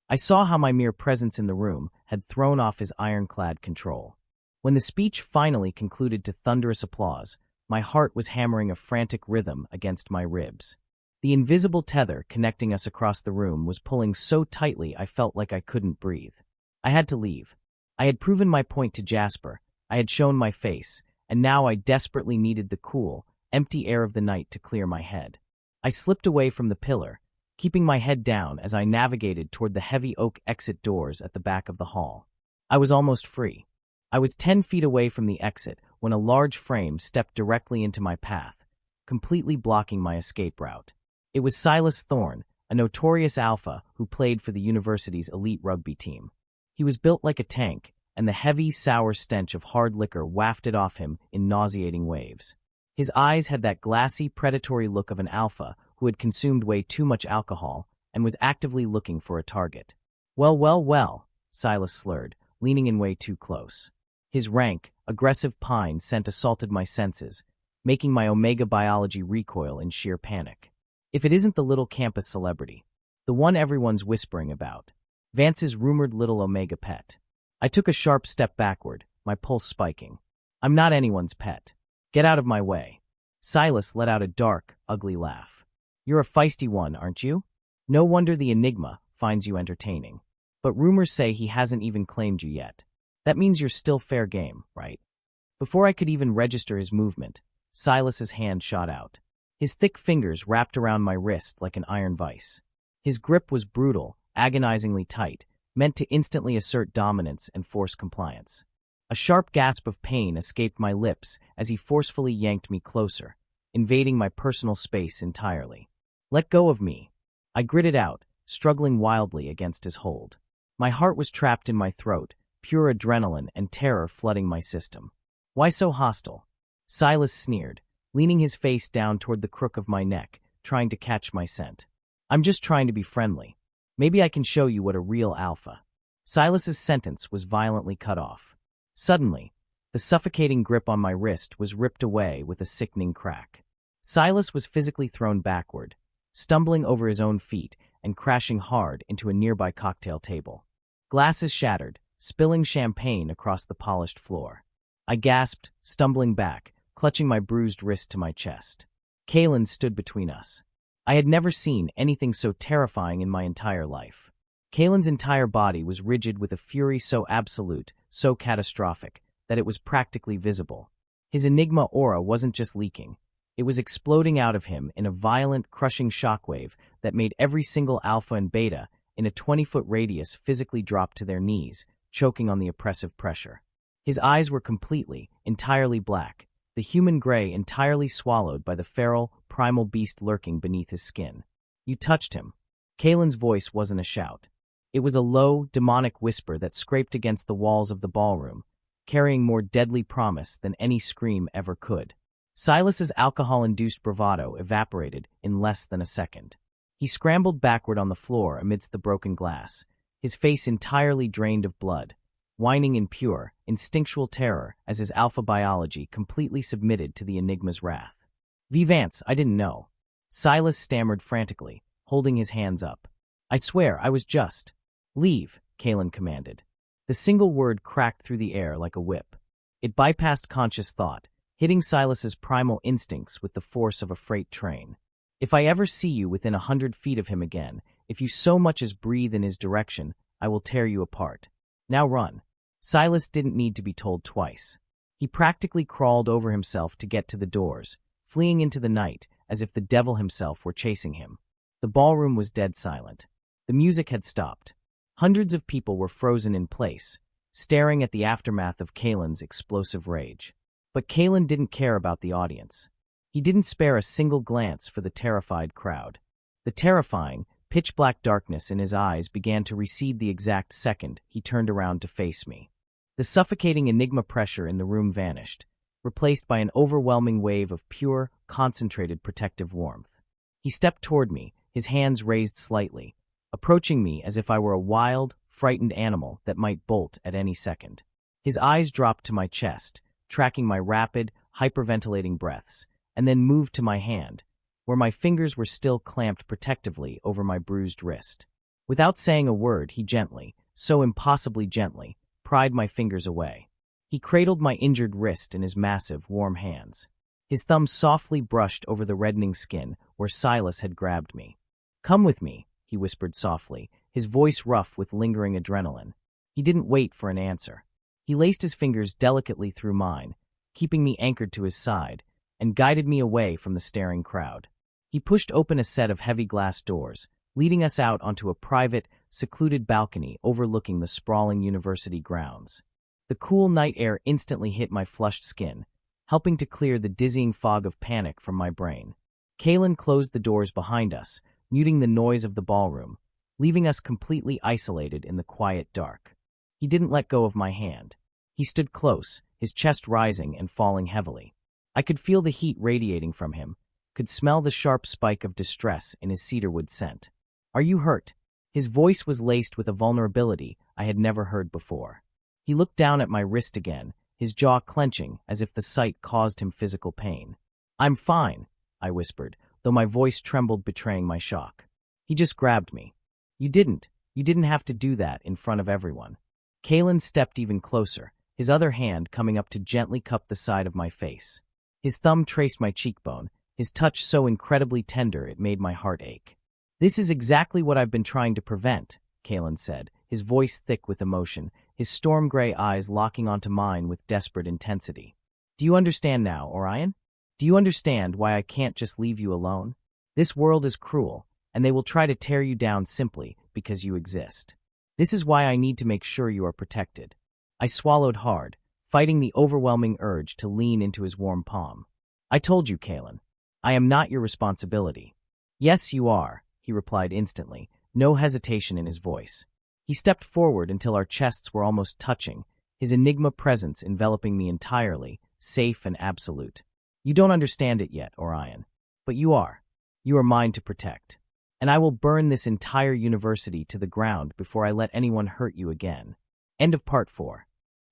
I saw how my mere presence in the room had thrown off his ironclad control. When the speech finally concluded to thunderous applause, my heart was hammering a frantic rhythm against my ribs. The invisible tether connecting us across the room was pulling so tightly I felt like I couldn't breathe. I had to leave. I had proven my point to Jasper, I had shown my face, and now I desperately needed the cool, empty air of the night to clear my head. I slipped away from the pillar, keeping my head down as I navigated toward the heavy oak exit doors at the back of the hall. I was almost free. I was 10 feet away from the exit when a large frame stepped directly into my path, completely blocking my escape route. It was Silas Thorne, a notorious alpha who played for the university's elite rugby team. He was built like a tank, and the heavy, sour stench of hard liquor wafted off him in nauseating waves. His eyes had that glassy, predatory look of an alpha who had consumed way too much alcohol and was actively looking for a target. Well, Silas slurred, leaning in way too close. His rank, aggressive pine scent assaulted my senses, making my omega biology recoil in sheer panic. If it isn't the little campus celebrity, The one everyone's whispering about. Vance's rumored little Omega pet. I took a sharp step backward, my pulse spiking. I'm not anyone's pet. Get out of my way. Silas let out a dark, ugly laugh. You're a feisty one, aren't you? No wonder the Enigma finds you entertaining. But rumors say he hasn't even claimed you yet. That means you're still fair game, right? Before I could even register his movement, Silas's hand shot out. His thick fingers wrapped around my wrist like an iron vice. His grip was brutal, agonizingly tight, meant to instantly assert dominance and force compliance. A sharp gasp of pain escaped my lips as he forcefully yanked me closer, invading my personal space entirely. Let go of me. I gritted out, struggling wildly against his hold. My heart was trapped in my throat, pure adrenaline and terror flooding my system. Why so hostile? Silas sneered, leaning his face down toward the crook of my neck, trying to catch my scent. I'm just trying to be friendly. Maybe I can show you what a real alpha. Silas's sentence was violently cut off. Suddenly, the suffocating grip on my wrist was ripped away with a sickening crack. Silas was physically thrown backward, stumbling over his own feet and crashing hard into a nearby cocktail table. Glasses shattered, spilling champagne across the polished floor. I gasped, stumbling back, clutching my bruised wrist to my chest. Kalen stood between us. I had never seen anything so terrifying in my entire life. Kalen's entire body was rigid with a fury so absolute, so catastrophic, that it was practically visible. His Enigma aura wasn't just leaking. It was exploding out of him in a violent, crushing shockwave that made every single alpha and beta in a 20-foot radius physically drop to their knees, choking on the oppressive pressure. His eyes were completely, entirely black, the human gray entirely swallowed by the feral, primal beast lurking beneath his skin. You touched him. Kalen's voice wasn't a shout. It was a low, demonic whisper that scraped against the walls of the ballroom, carrying more deadly promise than any scream ever could. Silas's alcohol-induced bravado evaporated in less than a second. He scrambled backward on the floor amidst the broken glass, his face entirely drained of blood, whining in pure, instinctual terror as his alpha biology completely submitted to the Enigma's wrath. Vance, I didn't know. Silas stammered frantically, holding his hands up. I swear, I was just. Leave, Kalen commanded. The single word cracked through the air like a whip. It bypassed conscious thought, hitting Silas's primal instincts with the force of a freight train. If I ever see you within 100 feet of him again, if you so much as breathe in his direction, I will tear you apart. Now run. Silas didn't need to be told twice. He practically crawled over himself to get to the doors, fleeing into the night as if the devil himself were chasing him. The ballroom was dead silent. The music had stopped. Hundreds of people were frozen in place, staring at the aftermath of Kalen's explosive rage. But Kalen didn't care about the audience. He didn't spare a single glance for the terrified crowd. The terrifying, pitch-black darkness in his eyes began to recede the exact second he turned around to face me. The suffocating Enigma pressure in the room vanished, replaced by an overwhelming wave of pure, concentrated protective warmth. He stepped toward me, his hands raised slightly, approaching me as if I were a wild, frightened animal that might bolt at any second. His eyes dropped to my chest, tracking my rapid, hyperventilating breaths, and then moved to my hand, where my fingers were still clamped protectively over my bruised wrist. Without saying a word, he gently, so impossibly gently, pried my fingers away. He cradled my injured wrist in his massive, warm hands. His thumb softly brushed over the reddening skin where Silas had grabbed me. Come with me, he whispered softly, his voice rough with lingering adrenaline. He didn't wait for an answer. He laced his fingers delicately through mine, keeping me anchored to his side, and guided me away from the staring crowd. He pushed open a set of heavy glass doors, leading us out onto a private, secluded balcony overlooking the sprawling university grounds. The cool night air instantly hit my flushed skin, helping to clear the dizzying fog of panic from my brain. Kalen closed the doors behind us, muting the noise of the ballroom, leaving us completely isolated in the quiet dark. He didn't let go of my hand. He stood close, his chest rising and falling heavily. I could feel the heat radiating from him, could smell the sharp spike of distress in his cedarwood scent. Are you hurt? His voice was laced with a vulnerability I had never heard before. He looked down at my wrist again, his jaw clenching as if the sight caused him physical pain. I'm fine, I whispered, though my voice trembled, betraying my shock. He just grabbed me. You didn't. You didn't have to do that in front of everyone. Kalen stepped even closer, his other hand coming up to gently cup the side of my face. His thumb traced my cheekbone, his touch so incredibly tender it made my heart ache. This is exactly what I've been trying to prevent, Kalen said, his voice thick with emotion, his storm gray eyes locking onto mine with desperate intensity. Do you understand now, Orion? Do you understand why I can't just leave you alone? This world is cruel, and they will try to tear you down simply because you exist. This is why I need to make sure you are protected. I swallowed hard, fighting the overwhelming urge to lean into his warm palm. I told you, Kalen. I am not your responsibility. Yes, you are, he replied instantly, no hesitation in his voice. He stepped forward until our chests were almost touching, his enigma presence enveloping me entirely, safe and absolute. You don't understand it yet, Orion. But you are. You are mine to protect. And I will burn this entire university to the ground before I let anyone hurt you again. End of Part 4.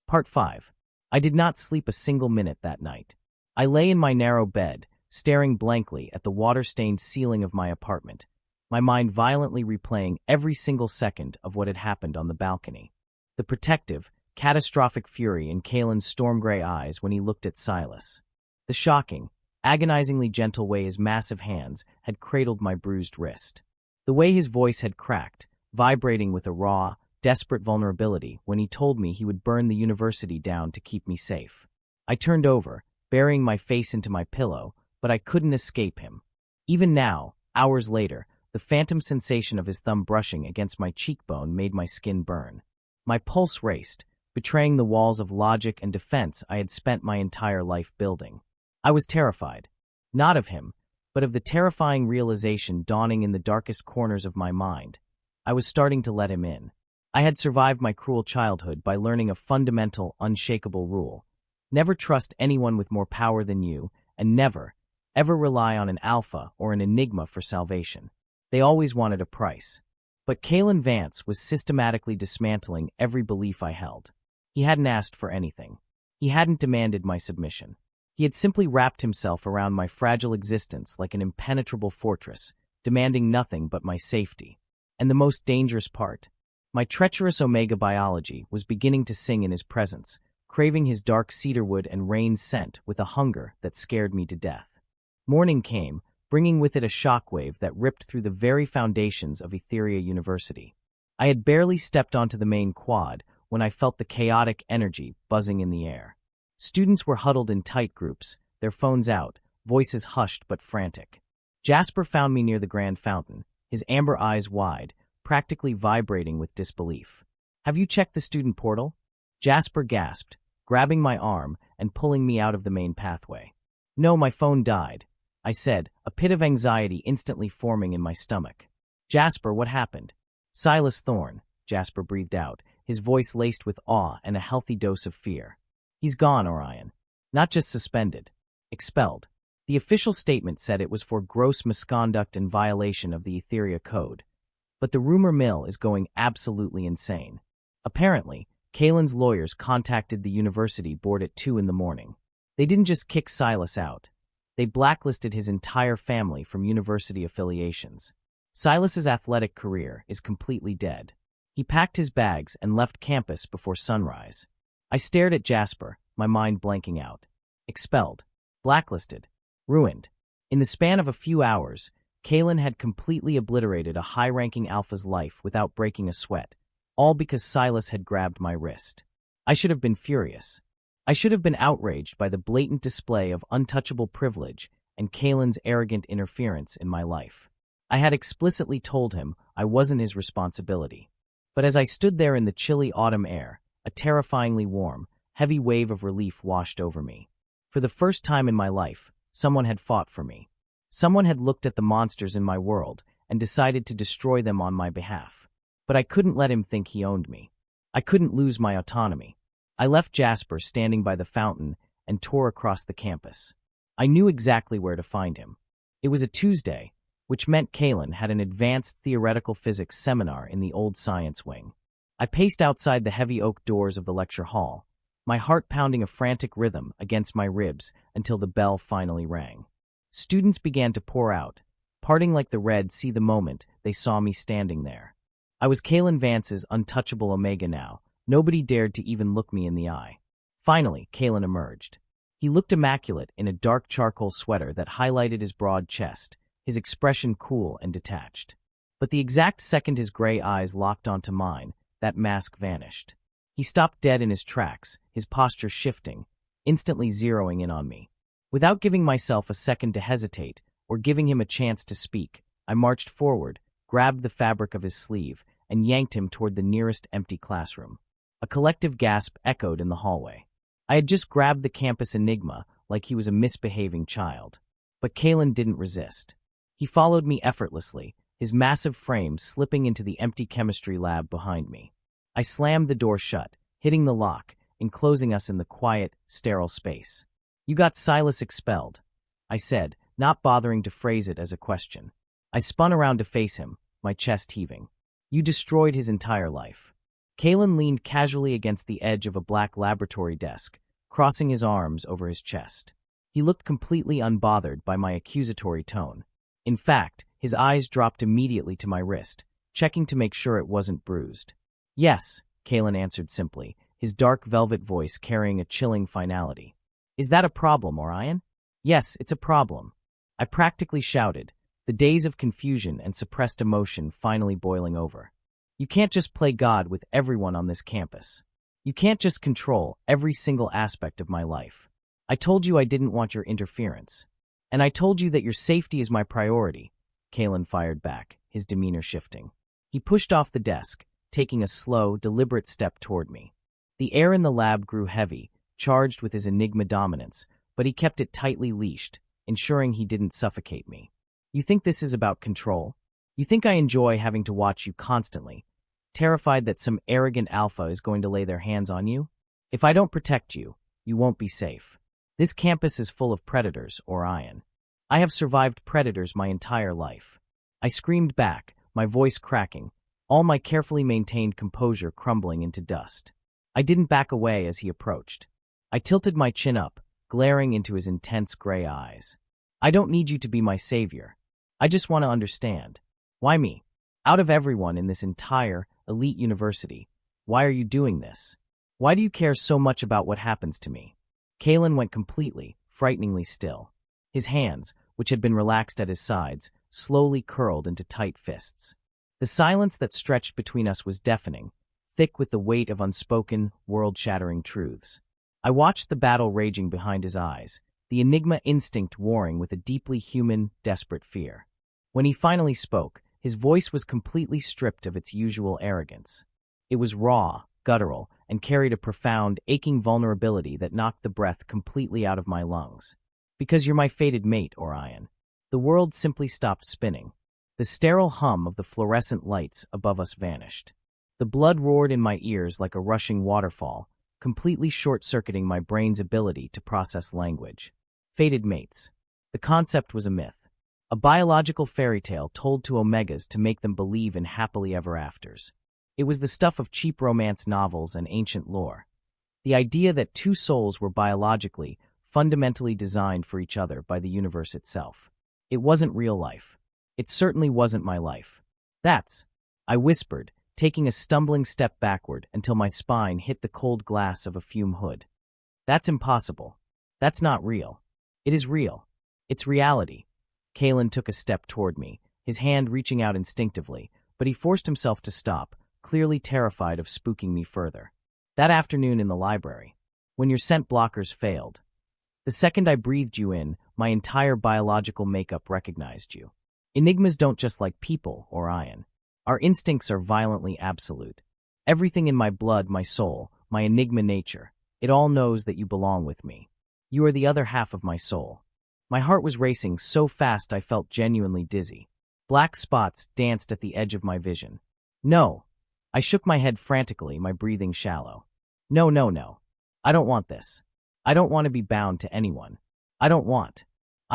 Part 5. I did not sleep a single minute that night. I lay in my narrow bed, staring blankly at the water-stained ceiling of my apartment, my mind violently replaying every single second of what had happened on the balcony. The protective, catastrophic fury in Kalen's storm-gray eyes when he looked at Silas. The shocking, agonizingly gentle way his massive hands had cradled my bruised wrist. The way his voice had cracked, vibrating with a raw, desperate vulnerability when he told me he would burn the university down to keep me safe. I turned over, burying my face into my pillow, but I couldn't escape him. Even now, hours later, the phantom sensation of his thumb brushing against my cheekbone made my skin burn. My pulse raced, betraying the walls of logic and defense I had spent my entire life building. I was terrified, not of him, but of the terrifying realization dawning in the darkest corners of my mind. I was starting to let him in. I had survived my cruel childhood by learning a fundamental, unshakable rule. Never trust anyone with more power than you, and never, ever rely on an alpha or an enigma for salvation. They always wanted a price. But Kalen Vance was systematically dismantling every belief I held. He hadn't asked for anything. He hadn't demanded my submission. He had simply wrapped himself around my fragile existence like an impenetrable fortress, demanding nothing but my safety. And the most dangerous part, my treacherous Omega biology was beginning to sing in his presence, craving his dark cedarwood and rain scent with a hunger that scared me to death. Morning came, bringing with it a shockwave that ripped through the very foundations of Etheria University. I had barely stepped onto the main quad when I felt the chaotic energy buzzing in the air. Students were huddled in tight groups, their phones out, voices hushed but frantic. Jasper found me near the grand fountain, his amber eyes wide, practically vibrating with disbelief. "Have you checked the student portal?" Jasper gasped, grabbing my arm and pulling me out of the main pathway. "No, my phone died," I said, a pit of anxiety instantly forming in my stomach. "Jasper, what happened?" "Silas Thorne," Jasper breathed out, his voice laced with awe and a healthy dose of fear. "He's gone, Orion. Not just suspended. Expelled. The official statement said it was for gross misconduct and violation of the Etheria Code. But the rumor mill is going absolutely insane. Apparently, Kalen's lawyers contacted the university board at 2 in the morning. They didn't just kick Silas out. They blacklisted his entire family from university affiliations. Silas's athletic career is completely dead. He packed his bags and left campus before sunrise. I stared at Jasper, my mind blanking out. Expelled. Blacklisted. Ruined. In the span of a few hours, Kalen had completely obliterated a high-ranking alpha's life without breaking a sweat, all because Silas had grabbed my wrist. I should have been furious. I should have been outraged by the blatant display of untouchable privilege and Kalen's arrogant interference in my life. I had explicitly told him I wasn't his responsibility. But as I stood there in the chilly autumn air, a terrifyingly warm, heavy wave of relief washed over me. For the first time in my life, someone had fought for me. Someone had looked at the monsters in my world and decided to destroy them on my behalf. But I couldn't let him think he owned me. I couldn't lose my autonomy. I left Jasper standing by the fountain and tore across the campus. I knew exactly where to find him. It was a Tuesday, which meant Kalen had an advanced theoretical physics seminar in the old science wing. I paced outside the heavy oak doors of the lecture hall, my heart pounding a frantic rhythm against my ribs until the bell finally rang. Students began to pour out, parting like the red sea the moment they saw me standing there. I was Kalen Vance's untouchable Omega now. Nobody dared to even look me in the eye. Finally, Kalen emerged. He looked immaculate in a dark charcoal sweater that highlighted his broad chest, his expression cool and detached. But the exact second his gray eyes locked onto mine, that mask vanished. He stopped dead in his tracks, his posture shifting, instantly zeroing in on me. Without giving myself a second to hesitate or giving him a chance to speak, I marched forward, grabbed the fabric of his sleeve, and yanked him toward the nearest empty classroom. A collective gasp echoed in the hallway. I had just grabbed the campus enigma like he was a misbehaving child. But Kalen didn't resist. He followed me effortlessly, his massive frame slipping into the empty chemistry lab behind me. I slammed the door shut, hitting the lock, enclosing us in the quiet, sterile space. "You got Silas expelled," I said, not bothering to phrase it as a question. I spun around to face him, my chest heaving. "You destroyed his entire life." Kalen leaned casually against the edge of a black laboratory desk, crossing his arms over his chest. He looked completely unbothered by my accusatory tone. In fact, his eyes dropped immediately to my wrist, checking to make sure it wasn't bruised. "Yes," Kalen answered simply, his dark velvet voice carrying a chilling finality. "Is that a problem, Orion?" "Yes, it's a problem," I practically shouted, the days of confusion and suppressed emotion finally boiling over. "You can't just play God with everyone on this campus. You can't just control every single aspect of my life. I told you I didn't want your interference. And I told you that your safety is my priority," Kalen fired back, his demeanor shifting. He pushed off the desk, taking a slow, deliberate step toward me. The air in the lab grew heavy, charged with his enigma dominance, but he kept it tightly leashed, ensuring he didn't suffocate me. "You think this is about control? You think I enjoy having to watch you constantly, terrified that some arrogant alpha is going to lay their hands on you? If I don't protect you, you won't be safe. This campus is full of predators, Orion. I have survived predators my entire life." I screamed back, my voice cracking, all my carefully maintained composure crumbling into dust. I didn't back away as he approached. I tilted my chin up, glaring into his intense gray eyes. "I don't need you to be my savior. I just want to understand. Why me? Out of everyone in this entire elite university, why are you doing this? Why do you care so much about what happens to me?" Kalen went completely, frighteningly still. His hands, which had been relaxed at his sides, slowly curled into tight fists. The silence that stretched between us was deafening, thick with the weight of unspoken, world-shattering truths. I watched the battle raging behind his eyes, the enigma instinct warring with a deeply human, desperate fear. When he finally spoke, his voice was completely stripped of its usual arrogance. It was raw, guttural, and carried a profound, aching vulnerability that knocked the breath completely out of my lungs. "Because you're my fated mate, Orion." The world simply stopped spinning. The sterile hum of the fluorescent lights above us vanished. The blood roared in my ears like a rushing waterfall, completely short-circuiting my brain's ability to process language. Fated mates. The concept was a myth. A biological fairy tale told to Omegas to make them believe in happily ever afters. It was the stuff of cheap romance novels and ancient lore. The idea that two souls were biologically, fundamentally designed for each other by the universe itself. It wasn't real life. It certainly wasn't my life. I whispered, taking a stumbling step backward until my spine hit the cold glass of a fume hood. "That's impossible. That's not real." "It is real. It's reality." Kalen took a step toward me, his hand reaching out instinctively, but he forced himself to stop, clearly terrified of spooking me further. "That afternoon in the library, when your scent blockers failed. The second I breathed you in, my entire biological makeup recognized you. Enigmas don't just like people, Orion. Our instincts are violently absolute. Everything in my blood, my soul, my enigma nature, it all knows that you belong with me. You are the other half of my soul." My heart was racing so fast I felt genuinely dizzy. Black spots danced at the edge of my vision. "No." I shook my head frantically, my breathing shallow. No. I don't want this. I don't want to be bound to anyone. I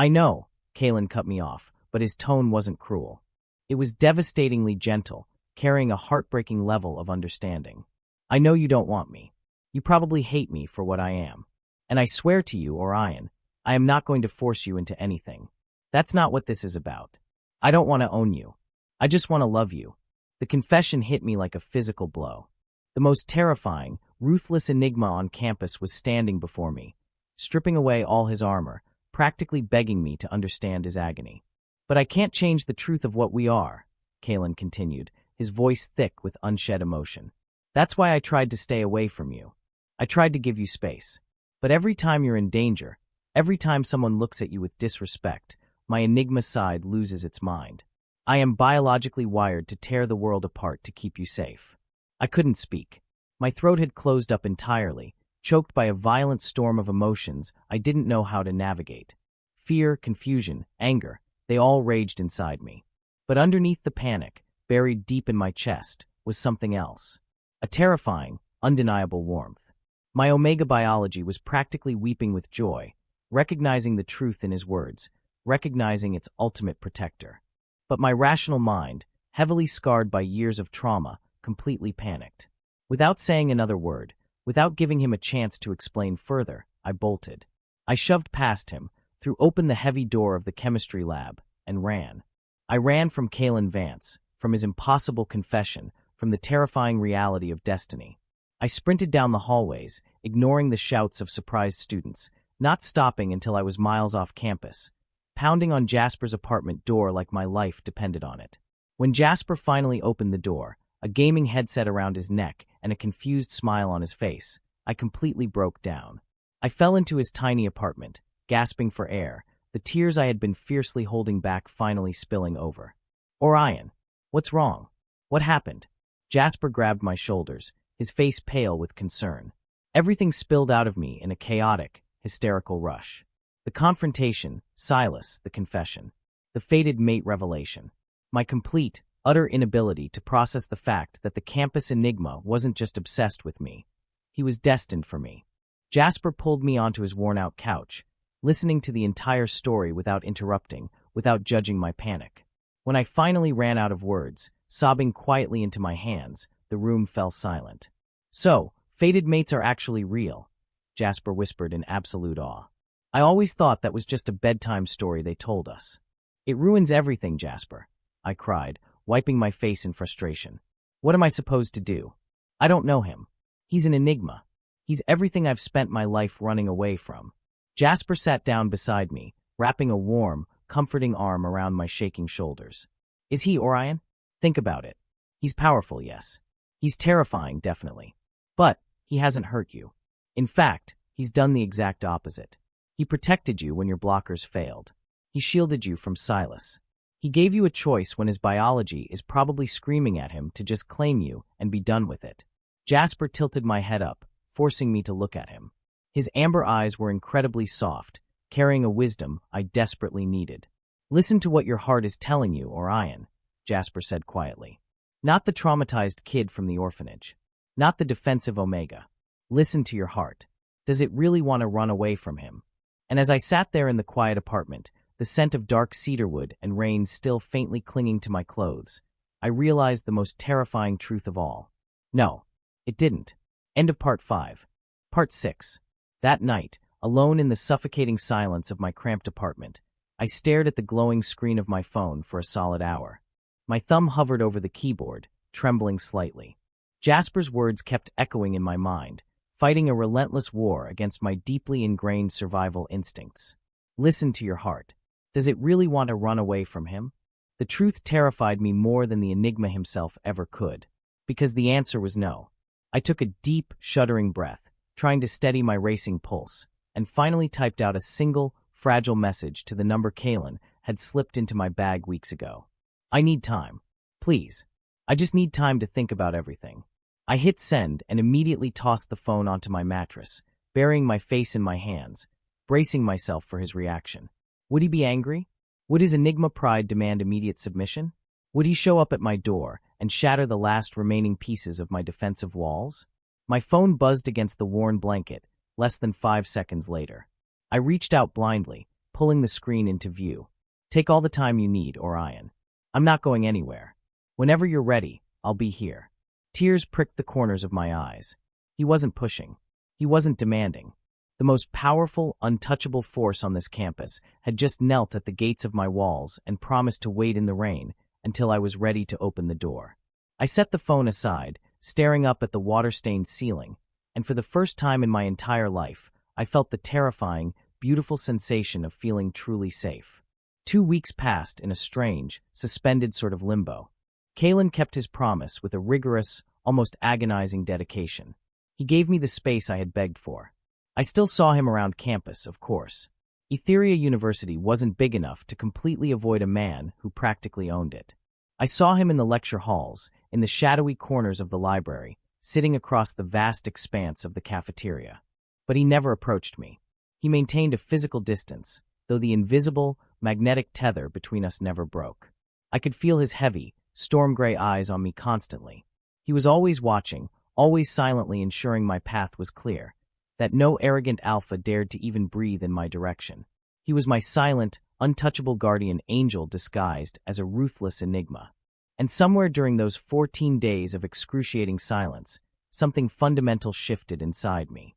know," Kalen cut me off, but his tone wasn't cruel. It was devastatingly gentle, carrying a heartbreaking level of understanding. "I know you don't want me. You probably hate me for what I am. And I swear to you, Orion, I am not going to force you into anything. That's not what this is about. I don't want to own you. I just want to love you. The confession hit me like a physical blow. The most terrifying, ruthless enigma on campus was standing before me, stripping away all his armor, practically begging me to understand his agony. But I can't change the truth of what we are, Kalen continued, his voice thick with unshed emotion. That's why I tried to stay away from you. I tried to give you space. But every time you're in danger, every time someone looks at you with disrespect, my enigma side loses its mind. I am biologically wired to tear the world apart to keep you safe. I couldn't speak. My throat had closed up entirely, choked by a violent storm of emotions I didn't know how to navigate. Fear, confusion, anger, they all raged inside me. But underneath the panic, buried deep in my chest, was something else. A terrifying, undeniable warmth. My Omega biology was practically weeping with joy, recognizing the truth in his words, recognizing its ultimate protector. But my rational mind, heavily scarred by years of trauma, completely panicked. Without saying another word, without giving him a chance to explain further, I bolted. I shoved past him, threw open the heavy door of the chemistry lab, and ran. I ran from Kalen Vance, from his impossible confession, from the terrifying reality of destiny. I sprinted down the hallways, ignoring the shouts of surprised students, not stopping until I was miles off campus, pounding on Jasper's apartment door like my life depended on it. When Jasper finally opened the door, a gaming headset around his neck and a confused smile on his face, I completely broke down. I fell into his tiny apartment, gasping for air, the tears I had been fiercely holding back finally spilling over. Orion, what's wrong? What happened? Jasper grabbed my shoulders, his face pale with concern. Everything spilled out of me in a chaotic, hysterical rush. The confrontation, Silas, the confession, the fated mate revelation, my complete, utter inability to process the fact that the campus enigma wasn't just obsessed with me. He was destined for me. Jasper pulled me onto his worn-out couch, listening to the entire story without interrupting, without judging my panic. When I finally ran out of words, sobbing quietly into my hands, the room fell silent. So, fated mates are actually real, Jasper whispered in absolute awe. I always thought that was just a bedtime story they told us. It ruins everything, Jasper, I cried, wiping my face in frustration. What am I supposed to do? I don't know him. He's an enigma. He's everything I've spent my life running away from. Jasper sat down beside me, wrapping a warm, comforting arm around my shaking shoulders. Is he, Orion? Think about it. He's powerful, yes. He's terrifying, definitely. But he hasn't hurt you. In fact, he's done the exact opposite. He protected you when your blockers failed. He shielded you from Silas. He gave you a choice when his biology is probably screaming at him to just claim you and be done with it. Jasper tilted my head up, forcing me to look at him. His amber eyes were incredibly soft, carrying a wisdom I desperately needed. Listen to what your heart is telling you, Orion, Jasper said quietly. Not the traumatized kid from the orphanage. Not the defensive Omega. Listen to your heart. Does it really want to run away from him? And as I sat there in the quiet apartment, the scent of dark cedarwood and rain still faintly clinging to my clothes, I realized the most terrifying truth of all. No, it didn't. End of Part 5. Part 6. That night, alone in the suffocating silence of my cramped apartment, I stared at the glowing screen of my phone for a solid hour. My thumb hovered over the keyboard, trembling slightly. Jasper's words kept echoing in my mind, fighting a relentless war against my deeply ingrained survival instincts. Listen to your heart. Does it really want to run away from him? The truth terrified me more than the enigma himself ever could, because the answer was no. I took a deep, shuddering breath, trying to steady my racing pulse, and finally typed out a single, fragile message to the number Kalen had slipped into my bag weeks ago. I need time. Please. I just need time to think about everything. I hit send and immediately tossed the phone onto my mattress, burying my face in my hands, bracing myself for his reaction. Would he be angry? Would his enigma pride demand immediate submission? Would he show up at my door and shatter the last remaining pieces of my defensive walls? My phone buzzed against the worn blanket, less than 5 seconds later. I reached out blindly, pulling the screen into view. Take all the time you need, Orion. I'm not going anywhere. Whenever you're ready, I'll be here. Tears pricked the corners of my eyes. He wasn't pushing. He wasn't demanding. The most powerful, untouchable force on this campus had just knelt at the gates of my walls and promised to wait in the rain until I was ready to open the door. I set the phone aside, staring up at the water-stained ceiling, and for the first time in my entire life, I felt the terrifying, beautiful sensation of feeling truly safe. 2 weeks passed in a strange, suspended sort of limbo. Kalen kept his promise with a rigorous, almost agonizing dedication. He gave me the space I had begged for. I still saw him around campus, of course. Etheria University wasn't big enough to completely avoid a man who practically owned it. I saw him in the lecture halls, in the shadowy corners of the library, sitting across the vast expanse of the cafeteria. But he never approached me. He maintained a physical distance, though the invisible, magnetic tether between us never broke. I could feel his heavy, storm-gray eyes on me constantly. He was always watching, always silently ensuring my path was clear, that no arrogant alpha dared to even breathe in my direction. He was my silent, untouchable guardian angel disguised as a ruthless enigma. And somewhere during those 14 days of excruciating silence, something fundamental shifted inside me.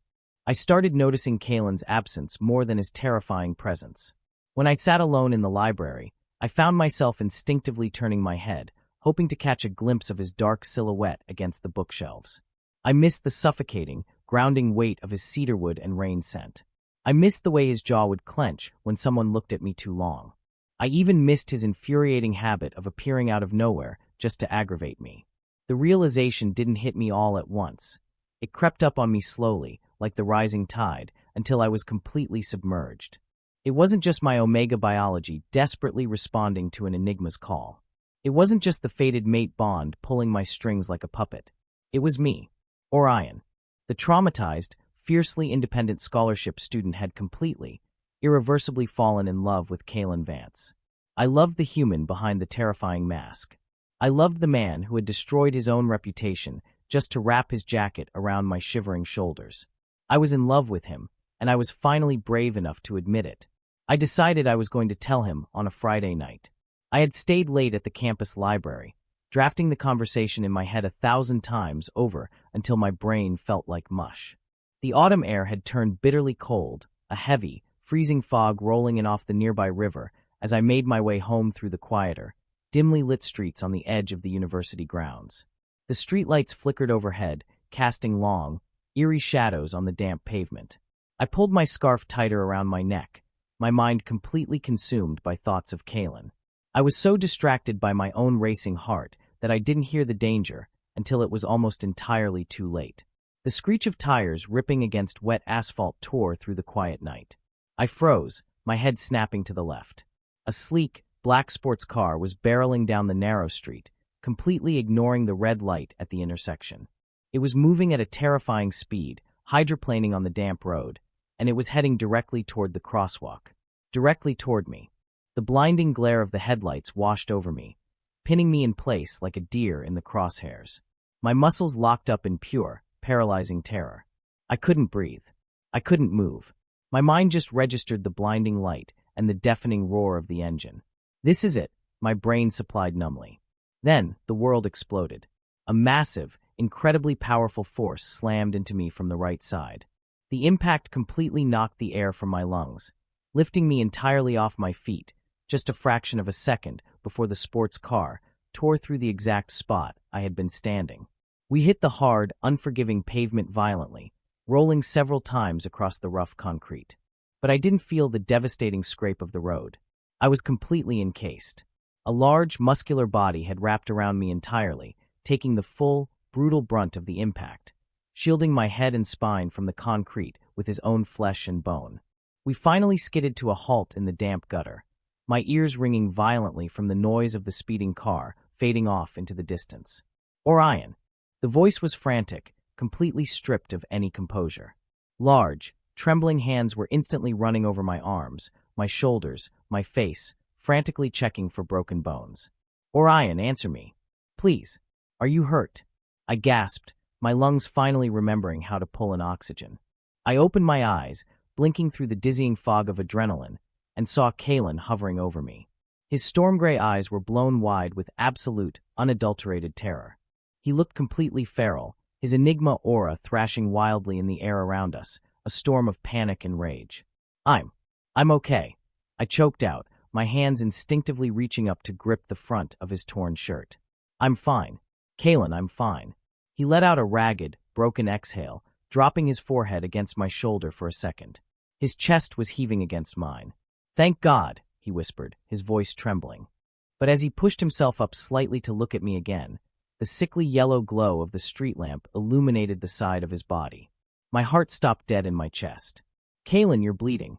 I started noticing Kalen's absence more than his terrifying presence. When I sat alone in the library, I found myself instinctively turning my head, hoping to catch a glimpse of his dark silhouette against the bookshelves. I missed the suffocating, grounding weight of his cedarwood and rain scent. I missed the way his jaw would clench when someone looked at me too long. I even missed his infuriating habit of appearing out of nowhere just to aggravate me. The realization didn't hit me all at once. It crept up on me slowly, like the rising tide, until I was completely submerged. It wasn't just my omega biology desperately responding to an enigma's call. It wasn't just the fated mate bond pulling my strings like a puppet. It was me, Orion. The traumatized, fiercely independent scholarship student had completely, irreversibly fallen in love with Kalen Vance. I loved the human behind the terrifying mask. I loved the man who had destroyed his own reputation just to wrap his jacket around my shivering shoulders. I was in love with him, and I was finally brave enough to admit it. I decided I was going to tell him on a Friday night. I had stayed late at the campus library, drafting the conversation in my head 1,000 times over until my brain felt like mush. The autumn air had turned bitterly cold, a heavy, freezing fog rolling in off the nearby river as I made my way home through the quieter, dimly lit streets on the edge of the university grounds. The streetlights flickered overhead, casting long, eerie shadows on the damp pavement. I pulled my scarf tighter around my neck, my mind completely consumed by thoughts of Kalen. I was so distracted by my own racing heart that I didn't hear the danger until it was almost entirely too late. The screech of tires ripping against wet asphalt tore through the quiet night. I froze, my head snapping to the left. A sleek, black sports car was barreling down the narrow street, completely ignoring the red light at the intersection. It was moving at a terrifying speed, hydroplaning on the damp road, and it was heading directly toward the crosswalk. Directly toward me. The blinding glare of the headlights washed over me, pinning me in place like a deer in the crosshairs. My muscles locked up in pure, paralyzing terror. I couldn't breathe. I couldn't move. My mind just registered the blinding light and the deafening roar of the engine. This is it, my brain supplied numbly. Then, the world exploded. A massive, incredibly powerful force slammed into me from the right side. The impact completely knocked the air from my lungs, lifting me entirely off my feet, just a fraction of a second before the sports car tore through the exact spot I had been standing. We hit the hard, unforgiving pavement violently, rolling several times across the rough concrete. But I didn't feel the devastating scrape of the road. I was completely encased. A large, muscular body had wrapped around me entirely, taking the full, brutal brunt of the impact, shielding my head and spine from the concrete with his own flesh and bone. We finally skidded to a halt in the damp gutter, my ears ringing violently from the noise of the speeding car fading off into the distance. Orion. The voice was frantic, completely stripped of any composure. Large, trembling hands were instantly running over my arms, my shoulders, my face, frantically checking for broken bones. Orion, answer me. Please. Are you hurt? I gasped, my lungs finally remembering how to pull in oxygen. I opened my eyes, blinking through the dizzying fog of adrenaline, and saw Kalen hovering over me. His storm-gray eyes were blown wide with absolute, unadulterated terror. He looked completely feral, his enigma aura thrashing wildly in the air around us, a storm of panic and rage. I'm okay. I choked out, my hands instinctively reaching up to grip the front of his torn shirt. I'm fine. Kalen, I'm fine. He let out a ragged, broken exhale, dropping his forehead against my shoulder for a second. His chest was heaving against mine. Thank God, he whispered, his voice trembling. But as he pushed himself up slightly to look at me again, the sickly yellow glow of the street lamp illuminated the side of his body. My heart stopped dead in my chest. Kalen, you're bleeding.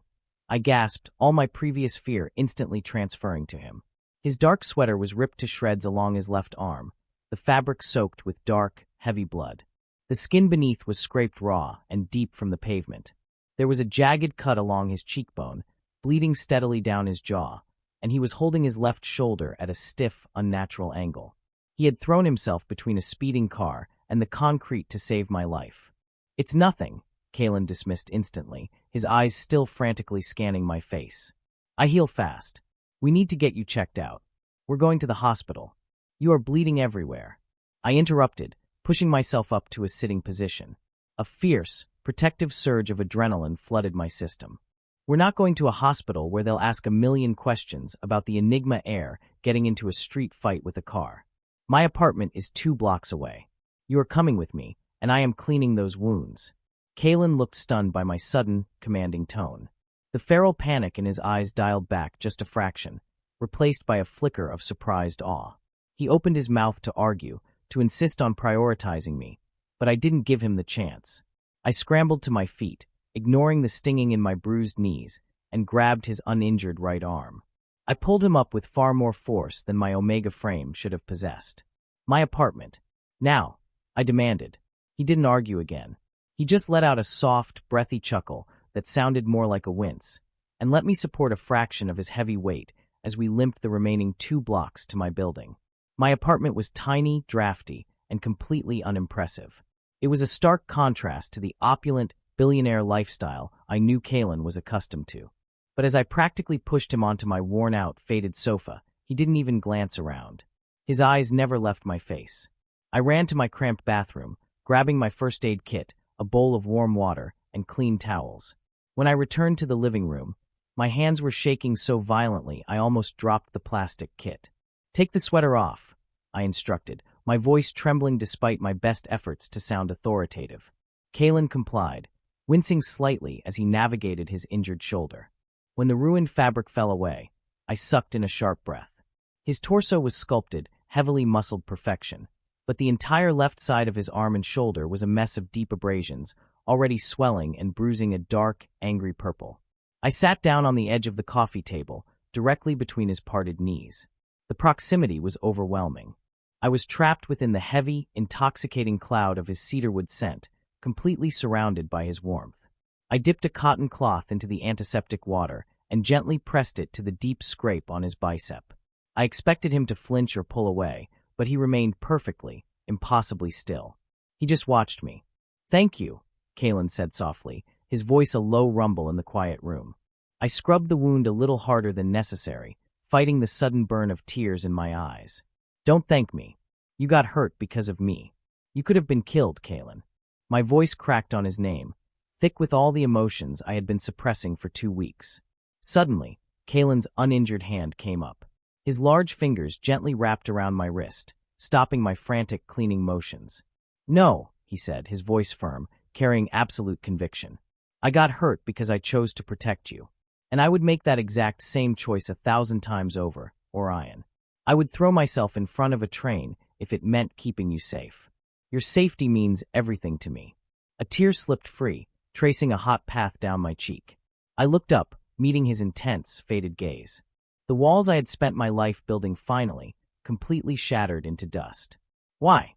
I gasped, all my previous fear instantly transferring to him. His dark sweater was ripped to shreds along his left arm, the fabric soaked with dark, heavy blood. The skin beneath was scraped raw and deep from the pavement. There was a jagged cut along his cheekbone, bleeding steadily down his jaw, and he was holding his left shoulder at a stiff, unnatural angle. He had thrown himself between a speeding car and the concrete to save my life. It's nothing, Kalen dismissed instantly, his eyes still frantically scanning my face. I heal fast. We need to get you checked out. We're going to the hospital. You are bleeding everywhere. I interrupted, pushing myself up to a sitting position. A fierce, protective surge of adrenaline flooded my system. We're not going to a hospital where they'll ask a million questions about the Enigma heir getting into a street fight with a car. My apartment is 2 blocks away. You are coming with me, and I am cleaning those wounds. Kalen looked stunned by my sudden, commanding tone. The feral panic in his eyes dialed back just a fraction, replaced by a flicker of surprised awe. He opened his mouth to argue, to insist on prioritizing me, but I didn't give him the chance. I scrambled to my feet, ignoring the stinging in my bruised knees, and grabbed his uninjured right arm. I pulled him up with far more force than my Omega frame should have possessed. My apartment. Now, I demanded. He didn't argue again. He just let out a soft, breathy chuckle that sounded more like a wince, and let me support a fraction of his heavy weight as we limped the remaining 2 blocks to my building. My apartment was tiny, drafty, and completely unimpressive. It was a stark contrast to the opulent, billionaire lifestyle I knew Kalen was accustomed to. But as I practically pushed him onto my worn-out, faded sofa, he didn't even glance around. His eyes never left my face. I ran to my cramped bathroom, grabbing my first aid kit, a bowl of warm water, and clean towels. When I returned to the living room, my hands were shaking so violently I almost dropped the plastic kit. Take the sweater off, I instructed, my voice trembling despite my best efforts to sound authoritative. Kalen complied, wincing slightly as he navigated his injured shoulder. When the ruined fabric fell away, I sucked in a sharp breath. His torso was sculpted, heavily muscled perfection, but the entire left side of his arm and shoulder was a mess of deep abrasions, already swelling and bruising a dark, angry purple. I sat down on the edge of the coffee table, directly between his parted knees. The proximity was overwhelming. I was trapped within the heavy, intoxicating cloud of his cedarwood scent, completely surrounded by his warmth. I dipped a cotton cloth into the antiseptic water and gently pressed it to the deep scrape on his bicep. I expected him to flinch or pull away, but he remained perfectly, impossibly still. He just watched me. Thank you, Kalen said softly, his voice a low rumble in the quiet room. I scrubbed the wound a little harder than necessary, fighting the sudden burn of tears in my eyes. Don't thank me. You got hurt because of me. You could have been killed, Kalen. My voice cracked on his name, thick with all the emotions I had been suppressing for 2 weeks. Suddenly, Kalen's uninjured hand came up. His large fingers gently wrapped around my wrist, stopping my frantic cleaning motions. No, he said, his voice firm, carrying absolute conviction. I got hurt because I chose to protect you. And I would make that exact same choice 1,000 times over, Orion. I would throw myself in front of a train if it meant keeping you safe. Your safety means everything to me. A tear slipped free, tracing a hot path down my cheek. I looked up, meeting his intense, faded gaze. The walls I had spent my life building finally, completely shattered into dust. Why?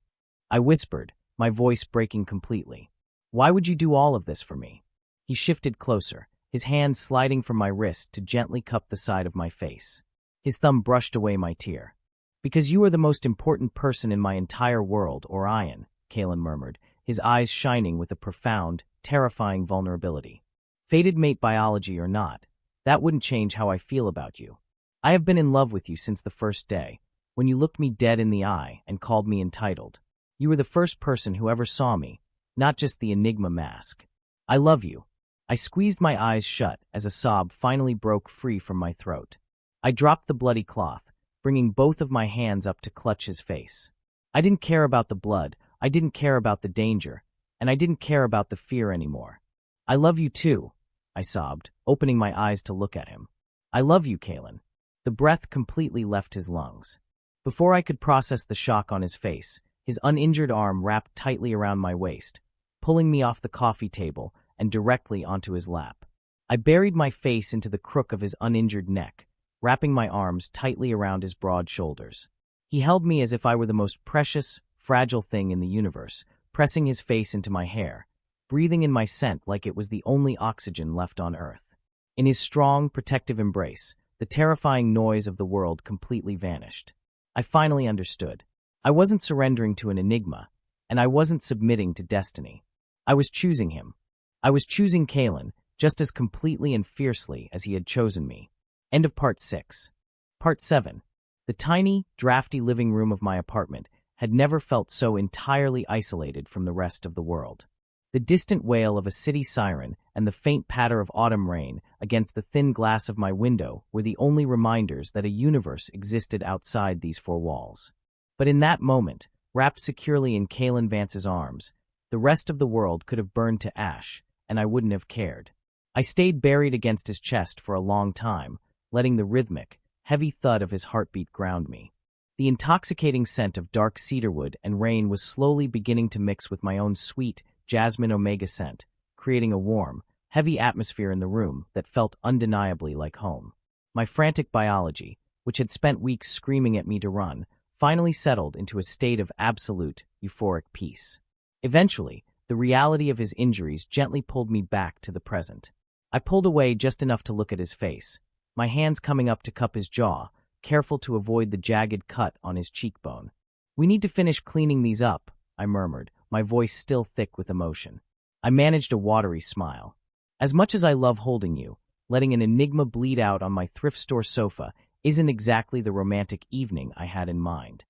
I whispered, my voice breaking completely. Why would you do all of this for me? He shifted closer, his hand sliding from my wrist to gently cup the side of my face. His thumb brushed away my tear. Because you are the most important person in my entire world, Orion, Kalen murmured, his eyes shining with a profound, terrifying vulnerability. Fated mate biology or not, that wouldn't change how I feel about you. I have been in love with you since the first day, when you looked me dead in the eye and called me entitled. You were the first person who ever saw me, not just the Enigma mask. I love you, I squeezed my eyes shut as a sob finally broke free from my throat. I dropped the bloody cloth, bringing both of my hands up to clutch his face. I didn't care about the blood, I didn't care about the danger, and I didn't care about the fear anymore. "I love you too," I sobbed, opening my eyes to look at him. "I love you, Kalen." The breath completely left his lungs. Before I could process the shock on his face, his uninjured arm wrapped tightly around my waist, pulling me off the coffee table and directly onto his lap. I buried my face into the crook of his uninjured neck, wrapping my arms tightly around his broad shoulders. He held me as if I were the most precious, fragile thing in the universe, pressing his face into my hair, breathing in my scent like it was the only oxygen left on Earth. In his strong, protective embrace, the terrifying noise of the world completely vanished. I finally understood. I wasn't surrendering to an enigma, and I wasn't submitting to destiny. I was choosing him. I was choosing Kalen just as completely and fiercely as he had chosen me. End of Part 6. Part 7. The tiny, drafty living room of my apartment had never felt so entirely isolated from the rest of the world. The distant wail of a city siren and the faint patter of autumn rain against the thin glass of my window were the only reminders that a universe existed outside these four walls. But in that moment, wrapped securely in Kalen Vance's arms, the rest of the world could have burned to ash, and I wouldn't have cared. I stayed buried against his chest for a long time, letting the rhythmic, heavy thud of his heartbeat ground me. The intoxicating scent of dark cedarwood and rain was slowly beginning to mix with my own sweet, jasmine omega scent, creating a warm, heavy atmosphere in the room that felt undeniably like home. My frantic biology, which had spent weeks screaming at me to run, finally settled into a state of absolute, euphoric peace. Eventually, the reality of his injuries gently pulled me back to the present. I pulled away just enough to look at his face, my hands coming up to cup his jaw, careful to avoid the jagged cut on his cheekbone. "We need to finish cleaning these up," I murmured, my voice still thick with emotion. I managed a watery smile. "As much as I love holding you, letting an enigma bleed out on my thrift store sofa isn't exactly the romantic evening I had in mind."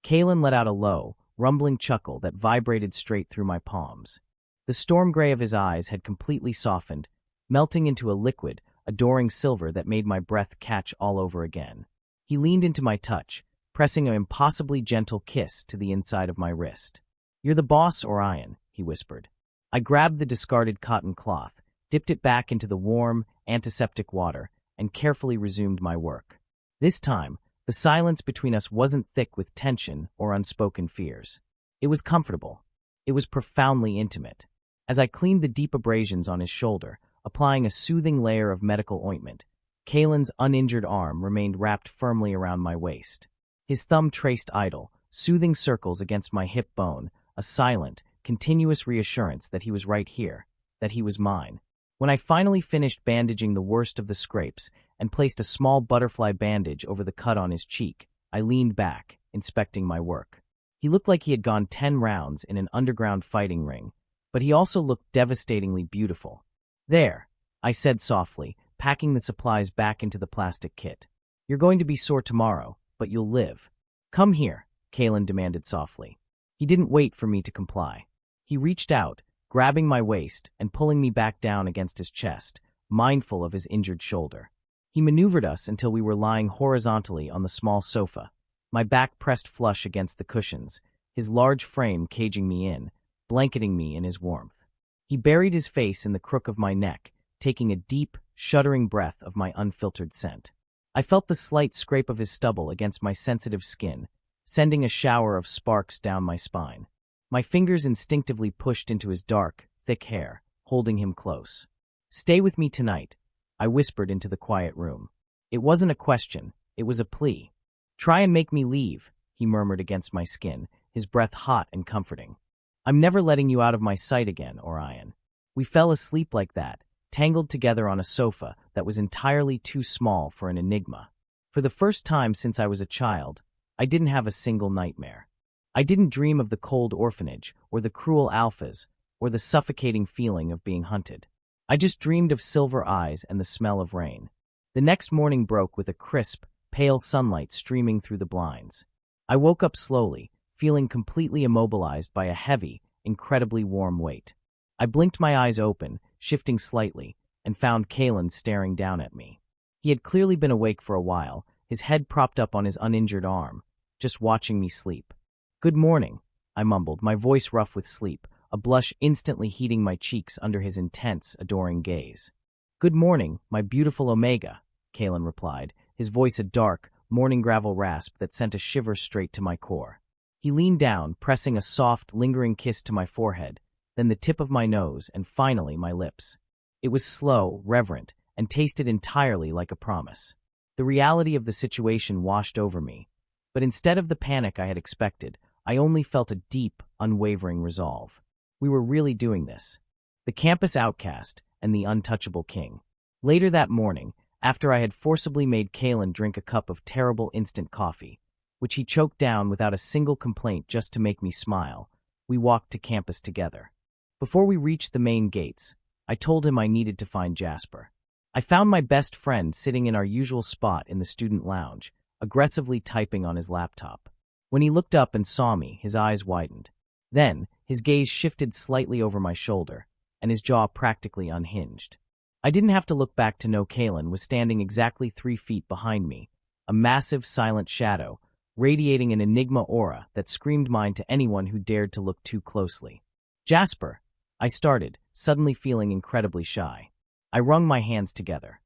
Kalen let out a low, rumbling chuckle that vibrated straight through my palms. The storm gray of his eyes had completely softened, melting into a liquid, adoring silver that made my breath catch all over again. He leaned into my touch, pressing an impossibly gentle kiss to the inside of my wrist. "You're the boss, Orion," he whispered. I grabbed the discarded cotton cloth, dipped it back into the warm, antiseptic water, and carefully resumed my work. This time, the silence between us wasn't thick with tension or unspoken fears. It was comfortable. It was profoundly intimate. As I cleaned the deep abrasions on his shoulder, applying a soothing layer of medical ointment, Kalen's uninjured arm remained wrapped firmly around my waist. His thumb traced idle, soothing circles against my hip bone, a silent, continuous reassurance that he was right here, that he was mine. When I finally finished bandaging the worst of the scrapes and placed a small butterfly bandage over the cut on his cheek, I leaned back, inspecting my work. He looked like he had gone 10 rounds in an underground fighting ring, but he also looked devastatingly beautiful. "There," I said softly, packing the supplies back into the plastic kit. "You're going to be sore tomorrow, but you'll live." "Come here," Kalen demanded softly. He didn't wait for me to comply. He reached out, grabbing my waist and pulling me back down against his chest, mindful of his injured shoulder. He maneuvered us until we were lying horizontally on the small sofa, my back pressed flush against the cushions, his large frame caging me in, blanketing me in his warmth. He buried his face in the crook of my neck, taking a deep, shuddering breath of my unfiltered scent. I felt the slight scrape of his stubble against my sensitive skin, sending a shower of sparks down my spine. My fingers instinctively pushed into his dark, thick hair, holding him close. "Stay with me tonight," I whispered into the quiet room. It wasn't a question, it was a plea. "Try and make me leave," he murmured against my skin, his breath hot and comforting. "I'm never letting you out of my sight again, Orion." We fell asleep like that, tangled together on a sofa that was entirely too small for an enigma. For the first time since I was a child, I didn't have a single nightmare. I didn't dream of the cold orphanage, or the cruel alphas, or the suffocating feeling of being hunted. I just dreamed of silver eyes and the smell of rain. The next morning broke with a crisp, pale sunlight streaming through the blinds. I woke up slowly, feeling completely immobilized by a heavy, incredibly warm weight. I blinked my eyes open, shifting slightly, and found Kalen staring down at me. He had clearly been awake for a while, his head propped up on his uninjured arm, just watching me sleep. "Good morning," I mumbled, my voice rough with sleep, a blush instantly heating my cheeks under his intense, adoring gaze. "Good morning, my beautiful Omega," Kalen replied, his voice a dark, morning gravel rasp that sent a shiver straight to my core. He leaned down, pressing a soft, lingering kiss to my forehead, then the tip of my nose, and finally my lips. It was slow, reverent, and tasted entirely like a promise. The reality of the situation washed over me, but instead of the panic I had expected, I only felt a deep, unwavering resolve. We were really doing this. The campus outcast and the untouchable king. Later that morning, after I had forcibly made Kalen drink a cup of terrible instant coffee, which he choked down without a single complaint just to make me smile, we walked to campus together. Before we reached the main gates, I told him I needed to find Jasper. I found my best friend sitting in our usual spot in the student lounge, aggressively typing on his laptop. When he looked up and saw me, his eyes widened. Then, his gaze shifted slightly over my shoulder, and his jaw practically unhinged. I didn't have to look back to know Kalen was standing exactly 3 feet behind me, a massive, silent shadow, radiating an enigma aura that screamed mine to anyone who dared to look too closely. "Jasper," I started, suddenly feeling incredibly shy. I wrung my hands together.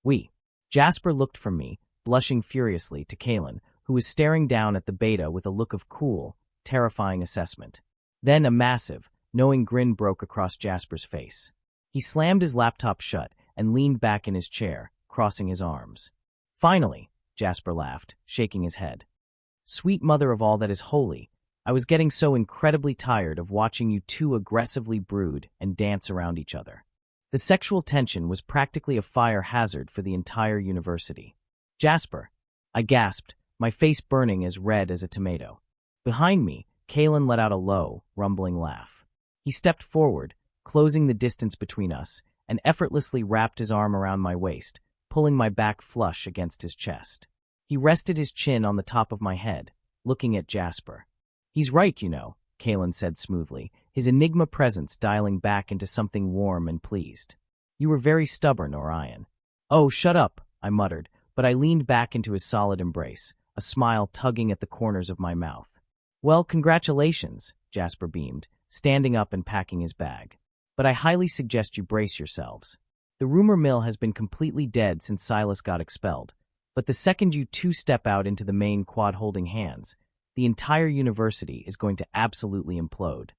We." Jasper looked from me, blushing furiously, to Kalen, who was staring down at the beta with a look of cool, terrifying assessment. Then a massive, knowing grin broke across Jasper's face. He slammed his laptop shut and leaned back in his chair, crossing his arms. "Finally," Jasper laughed, shaking his head. "Sweet mother of all that is holy, I was getting so incredibly tired of watching you two aggressively brood and dance around each other." The sexual tension was practically a fire hazard for the entire university. "Jasper," I gasped, my face burning as red as a tomato. Behind me, Kalen let out a low, rumbling laugh. He stepped forward, closing the distance between us, and effortlessly wrapped his arm around my waist, pulling my back flush against his chest. He rested his chin on the top of my head, looking at Jasper. "He's right, you know," Kalen said smoothly, his enigma presence dialing back into something warm and pleased. "You were very stubborn, Orion." "Oh, shut up," I muttered, but I leaned back into his solid embrace, a smile tugging at the corners of my mouth. "Well, congratulations," Jasper beamed, standing up and packing his bag. "But I highly suggest you brace yourselves. The rumor mill has been completely dead since Silas got expelled, but the second you two step out into the main quad holding hands, the entire university is going to absolutely implode."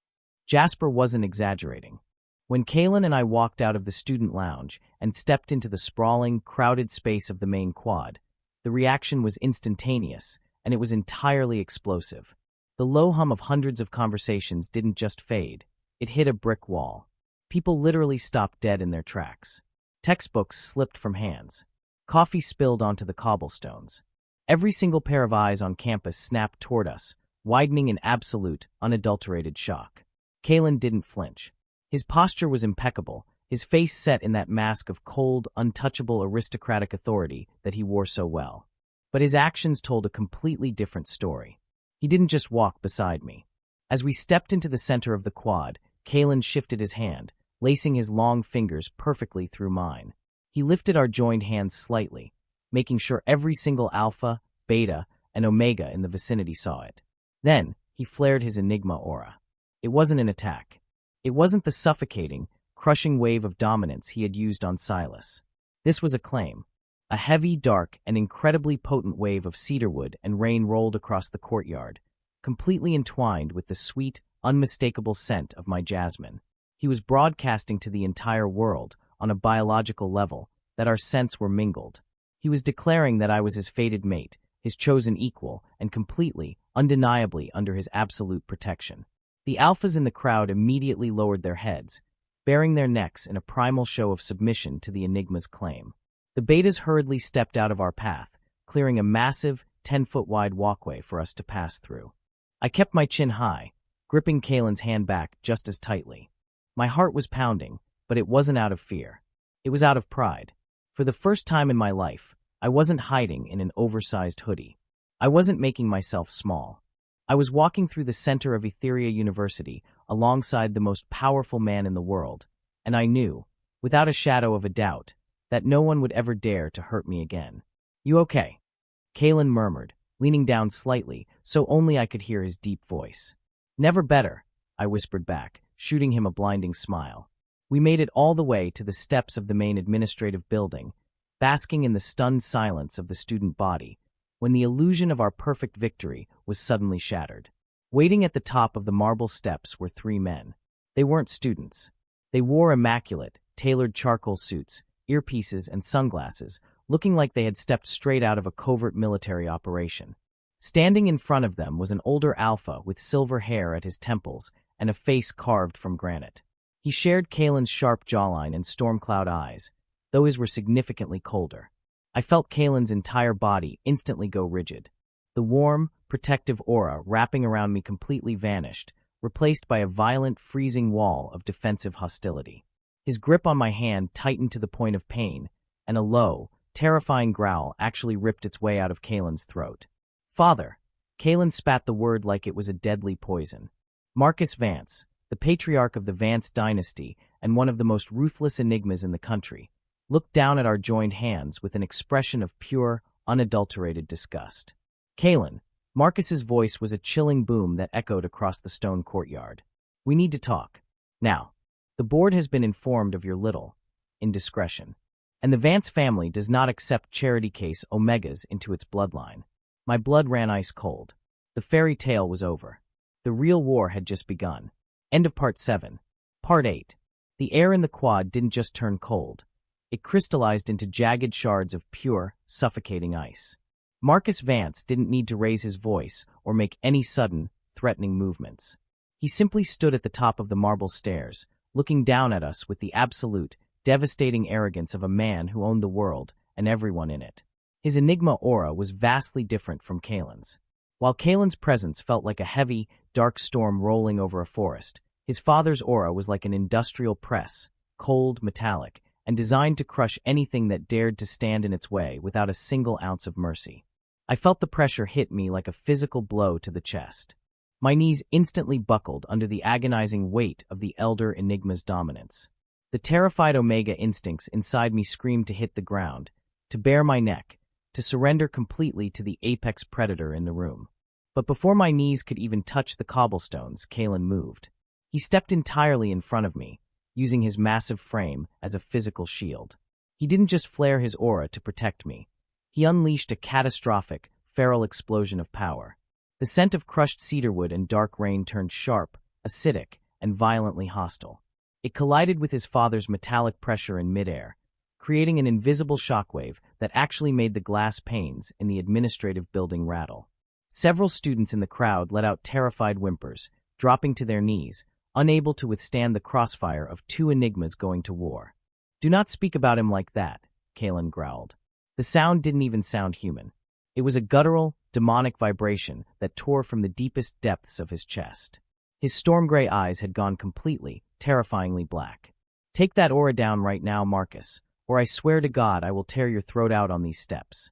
Jasper wasn't exaggerating. When Kalen and I walked out of the student lounge and stepped into the sprawling, crowded space of the main quad, the reaction was instantaneous, and it was entirely explosive. The low hum of hundreds of conversations didn't just fade, it hit a brick wall. People literally stopped dead in their tracks. Textbooks slipped from hands. Coffee spilled onto the cobblestones. Every single pair of eyes on campus snapped toward us, widening in absolute, unadulterated shock. Kalen didn't flinch. His posture was impeccable, his face set in that mask of cold, untouchable aristocratic authority that he wore so well. But his actions told a completely different story. He didn't just walk beside me. As we stepped into the center of the quad, Kalen shifted his hand, lacing his long fingers perfectly through mine. He lifted our joined hands slightly, making sure every single alpha, beta, and omega in the vicinity saw it. Then, he flared his enigma aura. It wasn't an attack. It wasn't the suffocating, crushing wave of dominance he had used on Silas. This was a claim. A heavy, dark, and incredibly potent wave of cedarwood and rain rolled across the courtyard, completely entwined with the sweet, unmistakable scent of my jasmine. He was broadcasting to the entire world, on a biological level, that our scents were mingled. He was declaring that I was his fated mate, his chosen equal, and completely, undeniably under his absolute protection. The alphas in the crowd immediately lowered their heads, baring their necks in a primal show of submission to the enigma's claim. The betas hurriedly stepped out of our path, clearing a massive, 10-foot-wide walkway for us to pass through. I kept my chin high, gripping Kalen's hand back just as tightly. My heart was pounding, but it wasn't out of fear. It was out of pride. For the first time in my life, I wasn't hiding in an oversized hoodie. I wasn't making myself small. I was walking through the center of Etheria University alongside the most powerful man in the world, and I knew, without a shadow of a doubt, that no one would ever dare to hurt me again. "You okay?" Kalen murmured, leaning down slightly so only I could hear his deep voice. "Never better," I whispered back, shooting him a blinding smile. We made it all the way to the steps of the main administrative building, basking in the stunned silence of the student body, when the illusion of our perfect victory was suddenly shattered. Waiting at the top of the marble steps were 3 men. They weren't students. They wore immaculate, tailored charcoal suits, earpieces, and sunglasses, looking like they had stepped straight out of a covert military operation. Standing in front of them was an older alpha with silver hair at his temples and a face carved from granite. He shared Kalen's sharp jawline and storm-cloud eyes, though his were significantly colder. I felt Kalen's entire body instantly go rigid. The warm, protective aura wrapping around me completely vanished, replaced by a violent, freezing wall of defensive hostility. His grip on my hand tightened to the point of pain, and a low, terrifying growl actually ripped its way out of Kalen's throat. "Father." Kalen spat the word like it was a deadly poison. Marcus Vance, the patriarch of the Vance dynasty and one of the most ruthless enigmas in the country, looked down at our joined hands with an expression of pure, unadulterated disgust. "Kalen." Marcus's voice was a chilling boom that echoed across the stone courtyard. "We need to talk. Now. The board has been informed of your little indiscretion, and the Vance family does not accept charity case Omegas into its bloodline." My blood ran ice cold. The fairy tale was over. The real war had just begun. End of Part 7. Part 8. The air in the quad didn't just turn cold. It crystallized into jagged shards of pure, suffocating ice. Marcus Vance didn't need to raise his voice or make any sudden, threatening movements. He simply stood at the top of the marble stairs, looking down at us with the absolute, devastating arrogance of a man who owned the world and everyone in it. His enigma aura was vastly different from Kalen's. While Kalen's presence felt like a heavy, dark storm rolling over a forest, his father's aura was like an industrial press, cold, metallic, and designed to crush anything that dared to stand in its way without a single ounce of mercy. I felt the pressure hit me like a physical blow to the chest. My knees instantly buckled under the agonizing weight of the elder enigma's dominance. The terrified Omega instincts inside me screamed to hit the ground, to bare my neck, to surrender completely to the apex predator in the room. But before my knees could even touch the cobblestones, Kalen moved. He stepped entirely in front of me, using his massive frame as a physical shield. He didn't just flare his aura to protect me. He unleashed a catastrophic, feral explosion of power. The scent of crushed cedarwood and dark rain turned sharp, acidic, and violently hostile. It collided with his father's metallic pressure in midair, creating an invisible shockwave that actually made the glass panes in the administrative building rattle. Several students in the crowd let out terrified whimpers, dropping to their knees, unable to withstand the crossfire of 2 enigmas going to war. "Do not speak about him like that," Kalen growled. The sound didn't even sound human. It was a guttural, demonic vibration that tore from the deepest depths of his chest. His storm-gray eyes had gone completely, terrifyingly black. "Take that aura down right now, Marcus, or I swear to God I will tear your throat out on these steps."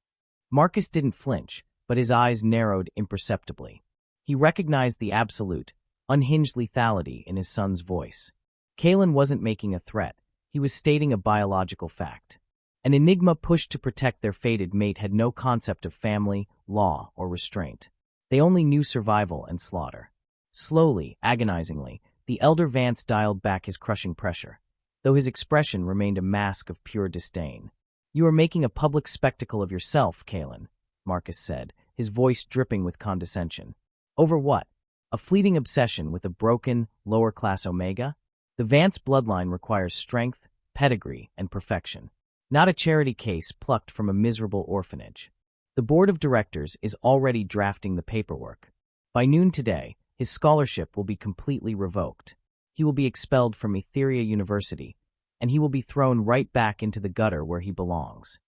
Marcus didn't flinch, but his eyes narrowed imperceptibly. He recognized the absolute, unhinged lethality in his son's voice. Kalen wasn't making a threat. He was stating a biological fact. An enigma pushed to protect their fated mate had no concept of family, law, or restraint. They only knew survival and slaughter. Slowly, agonizingly, the elder Vance dialed back his crushing pressure, though his expression remained a mask of pure disdain. "You are making a public spectacle of yourself, Kalen," Marcus said, his voice dripping with condescension. "Over what? A fleeting obsession with a broken, lower-class Omega? The Vance bloodline requires strength, pedigree, and perfection, not a charity case plucked from a miserable orphanage. The board of directors is already drafting the paperwork. By noon today, his scholarship will be completely revoked. He will be expelled from Etheria University, and he will be thrown right back into the gutter where he belongs."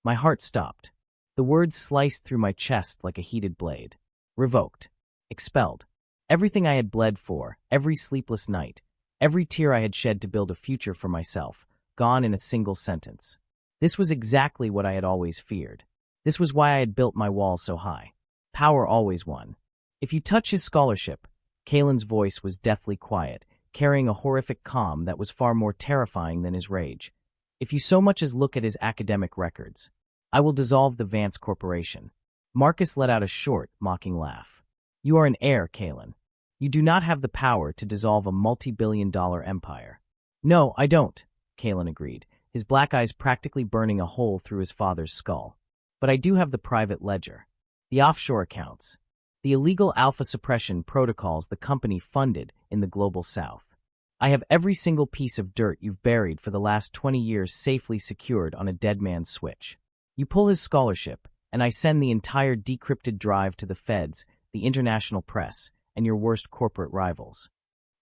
My heart stopped. The words sliced through my chest like a heated blade. Revoked. Expelled. Everything I had bled for, every sleepless night, every tear I had shed to build a future for myself, gone in a single sentence. This was exactly what I had always feared. This was why I had built my wall so high. Power always won. "If you touch his scholarship," Kalen's voice was deathly quiet, carrying a horrific calm that was far more terrifying than his rage. "If you so much as look at his academic records, I will dissolve the Vance Corporation." Marcus let out a short, mocking laugh. "You are an heir, Kalen. You do not have the power to dissolve a multi-billion-dollar empire." "No, I don't," Kalen agreed, his black eyes practically burning a hole through his father's skull. "But I do have the private ledger, the offshore accounts, the illegal alpha suppression protocols the company funded in the global south. I have every single piece of dirt you've buried for the last 20 years safely secured on a dead man's switch. You pull his scholarship, and I send the entire decrypted drive to the feds, the international press, and your worst corporate rivals."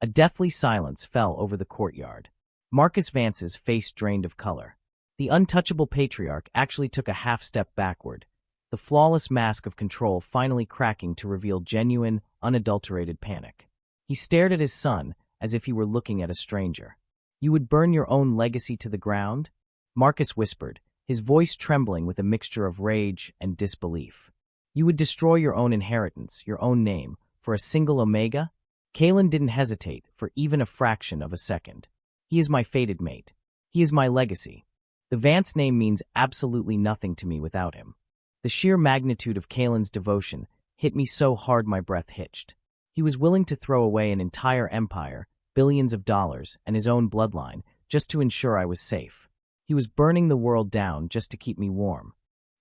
A deathly silence fell over the courtyard. Marcus Vance's face drained of color. The untouchable patriarch actually took a half-step backward, the flawless mask of control finally cracking to reveal genuine, unadulterated panic. He stared at his son as if he were looking at a stranger. "You would burn your own legacy to the ground?" Marcus whispered, his voice trembling with a mixture of rage and disbelief. "You would destroy your own inheritance, your own name, for a single Omega?" Kalen didn't hesitate for even a fraction of a second. "He is my fated mate. He is my legacy. The Vance name means absolutely nothing to me without him." The sheer magnitude of Kalen's devotion hit me so hard my breath hitched. He was willing to throw away an entire empire, billions of dollars, and his own bloodline just to ensure I was safe. He was burning the world down just to keep me warm.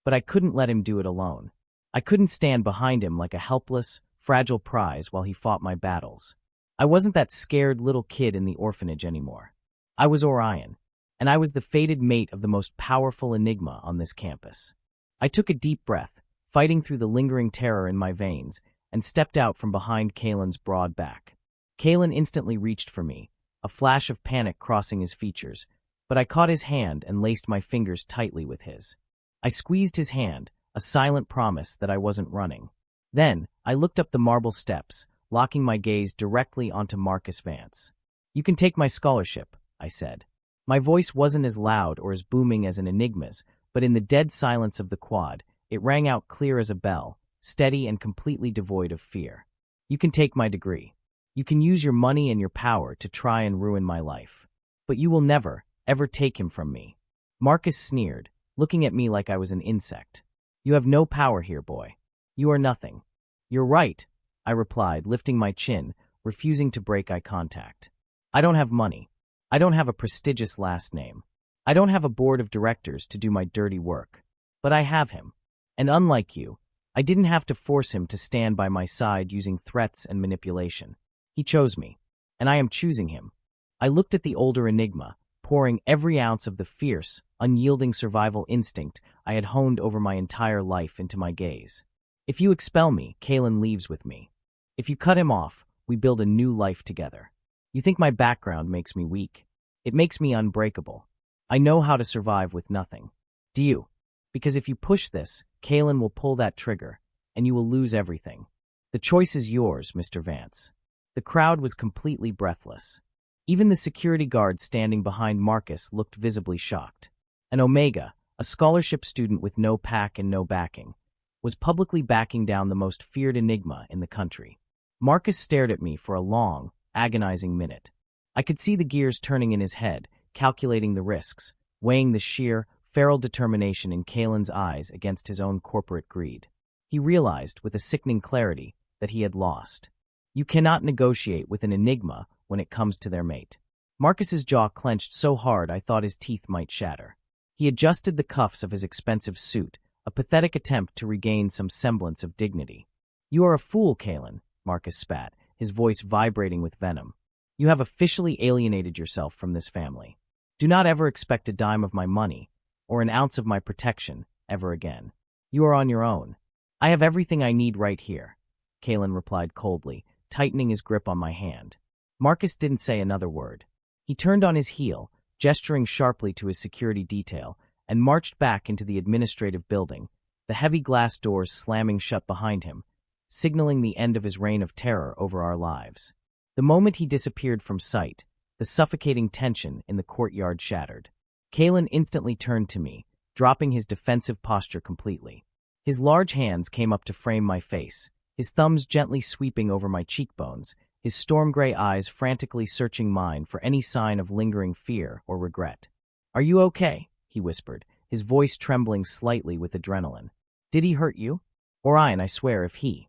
But I couldn't let him do it alone. I couldn't stand behind him like a helpless, fragile prize while he fought my battles. I wasn't that scared little kid in the orphanage anymore. I was Orion, and I was the fated mate of the most powerful enigma on this campus. I took a deep breath, fighting through the lingering terror in my veins, and stepped out from behind Kalen's broad back. Kalen instantly reached for me, a flash of panic crossing his features, but I caught his hand and laced my fingers tightly with his. I squeezed his hand, a silent promise that I wasn't running. Then, I looked up the marble steps, locking my gaze directly onto Marcus Vance. "You can take my scholarship," I said. My voice wasn't as loud or as booming as an enigma's, but in the dead silence of the quad, it rang out clear as a bell, steady and completely devoid of fear. "You can take my degree. You can use your money and your power to try and ruin my life. But you will never, ever take him from me." Marcus sneered, looking at me like I was an insect. "You have no power here, boy. You are nothing." "You're right," I replied, lifting my chin, refusing to break eye contact. "I don't have money. I don't have a prestigious last name. I don't have a board of directors to do my dirty work. But I have him. And unlike you, I didn't have to force him to stand by my side using threats and manipulation. He chose me, and I am choosing him." I looked at the older enigma, pouring every ounce of the fierce, unyielding survival instinct I had honed over my entire life into my gaze. "If you expel me, Kalen leaves with me. If you cut him off, we build a new life together. You think my background makes me weak? It makes me unbreakable. I know how to survive with nothing. Do you? Because if you push this, Kalen will pull that trigger, and you will lose everything. The choice is yours, Mr. Vance." The crowd was completely breathless. Even the security guards standing behind Marcus looked visibly shocked. An Omega, a scholarship student with no pack and no backing, was publicly backing down the most feared enigma in the country. Marcus stared at me for a long, agonizing minute. I could see the gears turning in his head, calculating the risks, weighing the sheer, feral determination in Kalen's eyes against his own corporate greed. He realized, with a sickening clarity, that he had lost. You cannot negotiate with an enigma when it comes to their mate. Marcus's jaw clenched so hard I thought his teeth might shatter. He adjusted the cuffs of his expensive suit, a pathetic attempt to regain some semblance of dignity. "You are a fool, Kalen," Marcus spat, his voice vibrating with venom. "You have officially alienated yourself from this family. Do not ever expect a dime of my money, or an ounce of my protection, ever again. You are on your own. I have everything I need right here," Kalen replied coldly, tightening his grip on my hand. Marcus didn't say another word. He turned on his heel, gesturing sharply to his security detail, and marched back into the administrative building, the heavy glass doors slamming shut behind him, signaling the end of his reign of terror over our lives. The moment he disappeared from sight, the suffocating tension in the courtyard shattered. Kalen instantly turned to me, dropping his defensive posture completely. His large hands came up to frame my face, his thumbs gently sweeping over my cheekbones, his storm-gray eyes frantically searching mine for any sign of lingering fear or regret. "Are you okay?" he whispered, his voice trembling slightly with adrenaline. "Did he hurt you?" "Orion, I swear, if he—"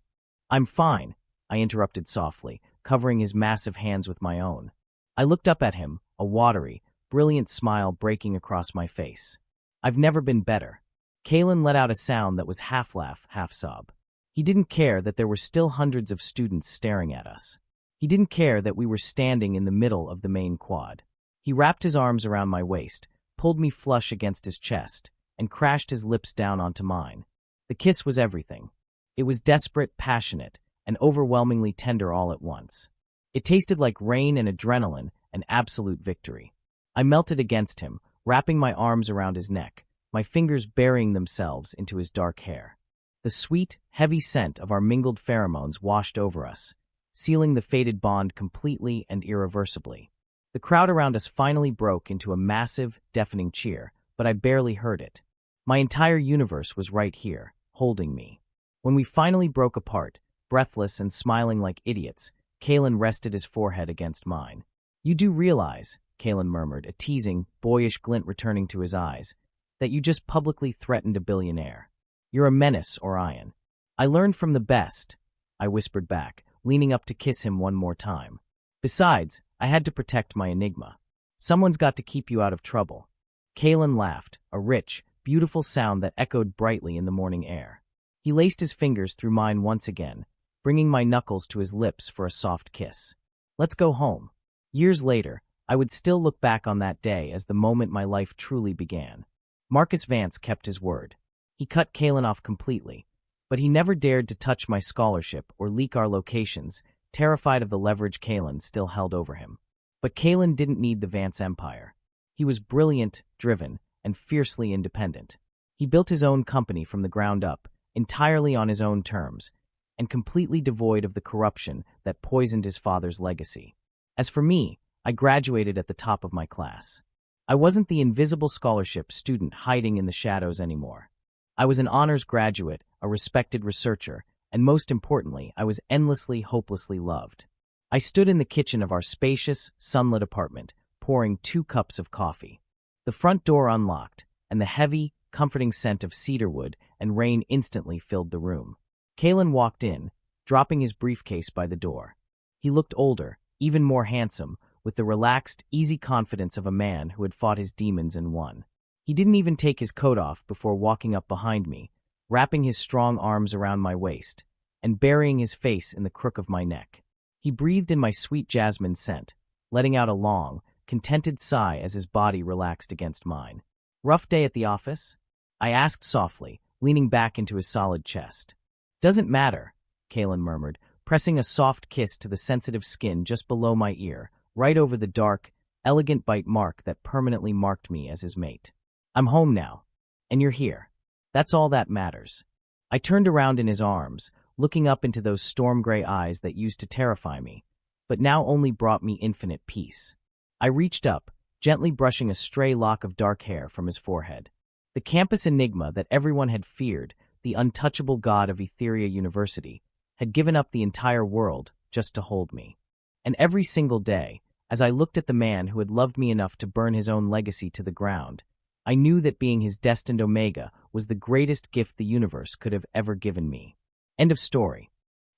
"I'm fine," I interrupted softly, covering his massive hands with my own. I looked up at him, a watery, brilliant smile breaking across my face. "I've never been better." Kalen let out a sound that was half laugh, half sob. He didn't care that there were still hundreds of students staring at us. He didn't care that we were standing in the middle of the main quad. He wrapped his arms around my waist, pulled me flush against his chest, and crashed his lips down onto mine. The kiss was everything. It was desperate, passionate, and overwhelmingly tender all at once. It tasted like rain and adrenaline, an absolute victory. I melted against him, wrapping my arms around his neck, my fingers burying themselves into his dark hair. The sweet, heavy scent of our mingled pheromones washed over us, sealing the fated bond completely and irreversibly. The crowd around us finally broke into a massive, deafening cheer, but I barely heard it. My entire universe was right here, holding me. When we finally broke apart, breathless and smiling like idiots, Kalen rested his forehead against mine. "You do realize," Kalen murmured, a teasing, boyish glint returning to his eyes, "that you just publicly threatened a billionaire. You're a menace, Orion." "I learned from the best," I whispered back, leaning up to kiss him one more time. "Besides, I had to protect my enigma. Someone's got to keep you out of trouble." Kalen laughed, a rich, beautiful sound that echoed brightly in the morning air. He laced his fingers through mine once again, bringing my knuckles to his lips for a soft kiss. "Let's go home." Years later, I would still look back on that day as the moment my life truly began. Marcus Vance kept his word. He cut Kalen off completely, but he never dared to touch my scholarship or leak our locations, terrified of the leverage Kalen still held over him. But Kalen didn't need the Vance empire. He was brilliant, driven, and fiercely independent. He built his own company from the ground up, entirely on his own terms, and completely devoid of the corruption that poisoned his father's legacy. As for me, I graduated at the top of my class. I wasn't the invisible scholarship student hiding in the shadows anymore. I was an honors graduate, a respected researcher, and most importantly, I was endlessly, hopelessly loved. I stood in the kitchen of our spacious, sunlit apartment, pouring 2 cups of coffee. The front door unlocked, and the heavy, comforting scent of cedarwood and rain instantly filled the room. Kalen walked in, dropping his briefcase by the door. He looked older, even more handsome, with the relaxed, easy confidence of a man who had fought his demons and won. He didn't even take his coat off before walking up behind me, wrapping his strong arms around my waist, and burying his face in the crook of my neck. He breathed in my sweet jasmine scent, letting out a long, contented sigh as his body relaxed against mine. "Rough day at the office?" I asked softly, leaning back into his solid chest. "Doesn't matter," Kalen murmured, pressing a soft kiss to the sensitive skin just below my ear, right over the dark, elegant bite mark that permanently marked me as his mate. "I'm home now, and you're here. That's all that matters." I turned around in his arms, looking up into those storm-gray eyes that used to terrify me, but now only brought me infinite peace. I reached up, gently brushing a stray lock of dark hair from his forehead. The campus enigma that everyone had feared, the untouchable god of Etheria University, had given up the entire world just to hold me. And every single day, as I looked at the man who had loved me enough to burn his own legacy to the ground, I knew that being his destined Omega was the greatest gift the universe could have ever given me. End of story.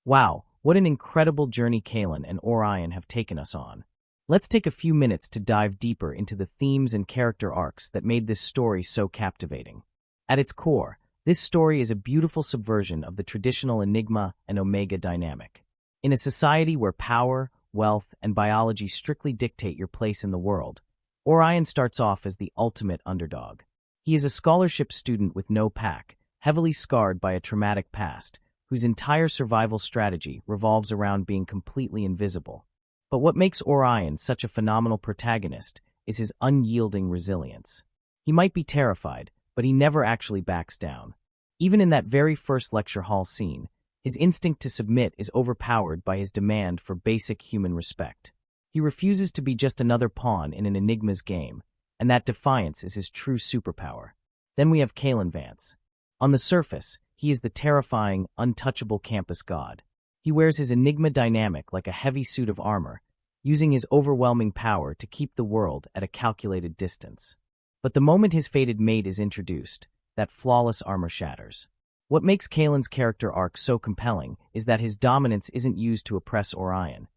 Wow, what an incredible journey Kalen and Orion have taken us on. Let's take a few minutes to dive deeper into the themes and character arcs that made this story so captivating. At its core, this story is a beautiful subversion of the traditional Enigma and Omega dynamic. In a society where power, wealth, and biology strictly dictate your place in the world, Orion starts off as the ultimate underdog. He is a scholarship student with no pack, heavily scarred by a traumatic past, whose entire survival strategy revolves around being completely invisible. But what makes Orion such a phenomenal protagonist is his unyielding resilience. He might be terrified, but he never actually backs down. Even in that very first lecture hall scene, his instinct to submit is overpowered by his demand for basic human respect. He refuses to be just another pawn in an Enigma's game, and that defiance is his true superpower. Then we have Kalen Vance. On the surface, he is the terrifying, untouchable campus god. He wears his enigma dynamic like a heavy suit of armor, using his overwhelming power to keep the world at a calculated distance. But the moment his fated mate is introduced, that flawless armor shatters. What makes Kaelin's character arc so compelling is that his dominance isn't used to oppress Orion.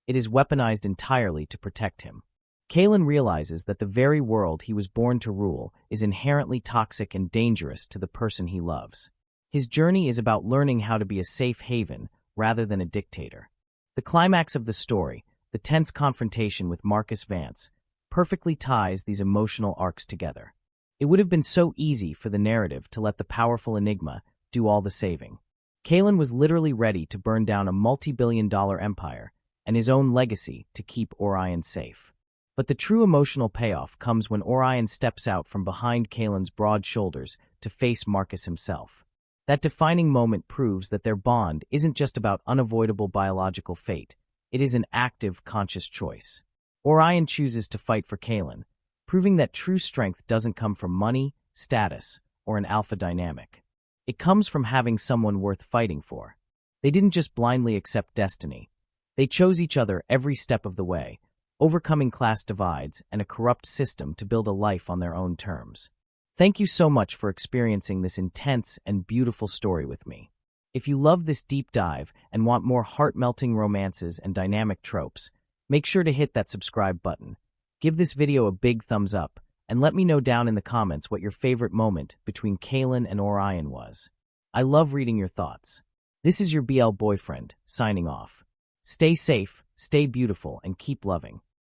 It is weaponized entirely to protect him. Kaelin realizes that the very world he was born to rule is inherently toxic and dangerous to the person he loves. His journey is about learning how to be a safe haven rather than a dictator. The climax of the story, the tense confrontation with Marcus Vance, perfectly ties these emotional arcs together. It would have been so easy for the narrative to let the powerful Enigma do all the saving. Kaelin was literally ready to burn down a multi-billion-dollar empire and his own legacy to keep Orion safe. But the true emotional payoff comes when Orion steps out from behind Kaelin's broad shoulders to face Marcus himself. That defining moment proves that their bond isn't just about unavoidable biological fate, it is an active, conscious choice. Orion chooses to fight for Kaelin, proving that true strength doesn't come from money, status, or an alpha dynamic. It comes from having someone worth fighting for. They didn't just blindly accept destiny. They chose each other every step of the way, overcoming class divides and a corrupt system to build a life on their own terms. Thank you so much for experiencing this intense and beautiful story with me. If you love this deep dive and want more heart-melting romances and dynamic tropes, make sure to hit that subscribe button. Give this video a big thumbs up, and let me know down in the comments what your favorite moment between Kaelin and Orion was. I love reading your thoughts. This is your BL boyfriend, signing off. Stay safe, stay beautiful, and keep loving.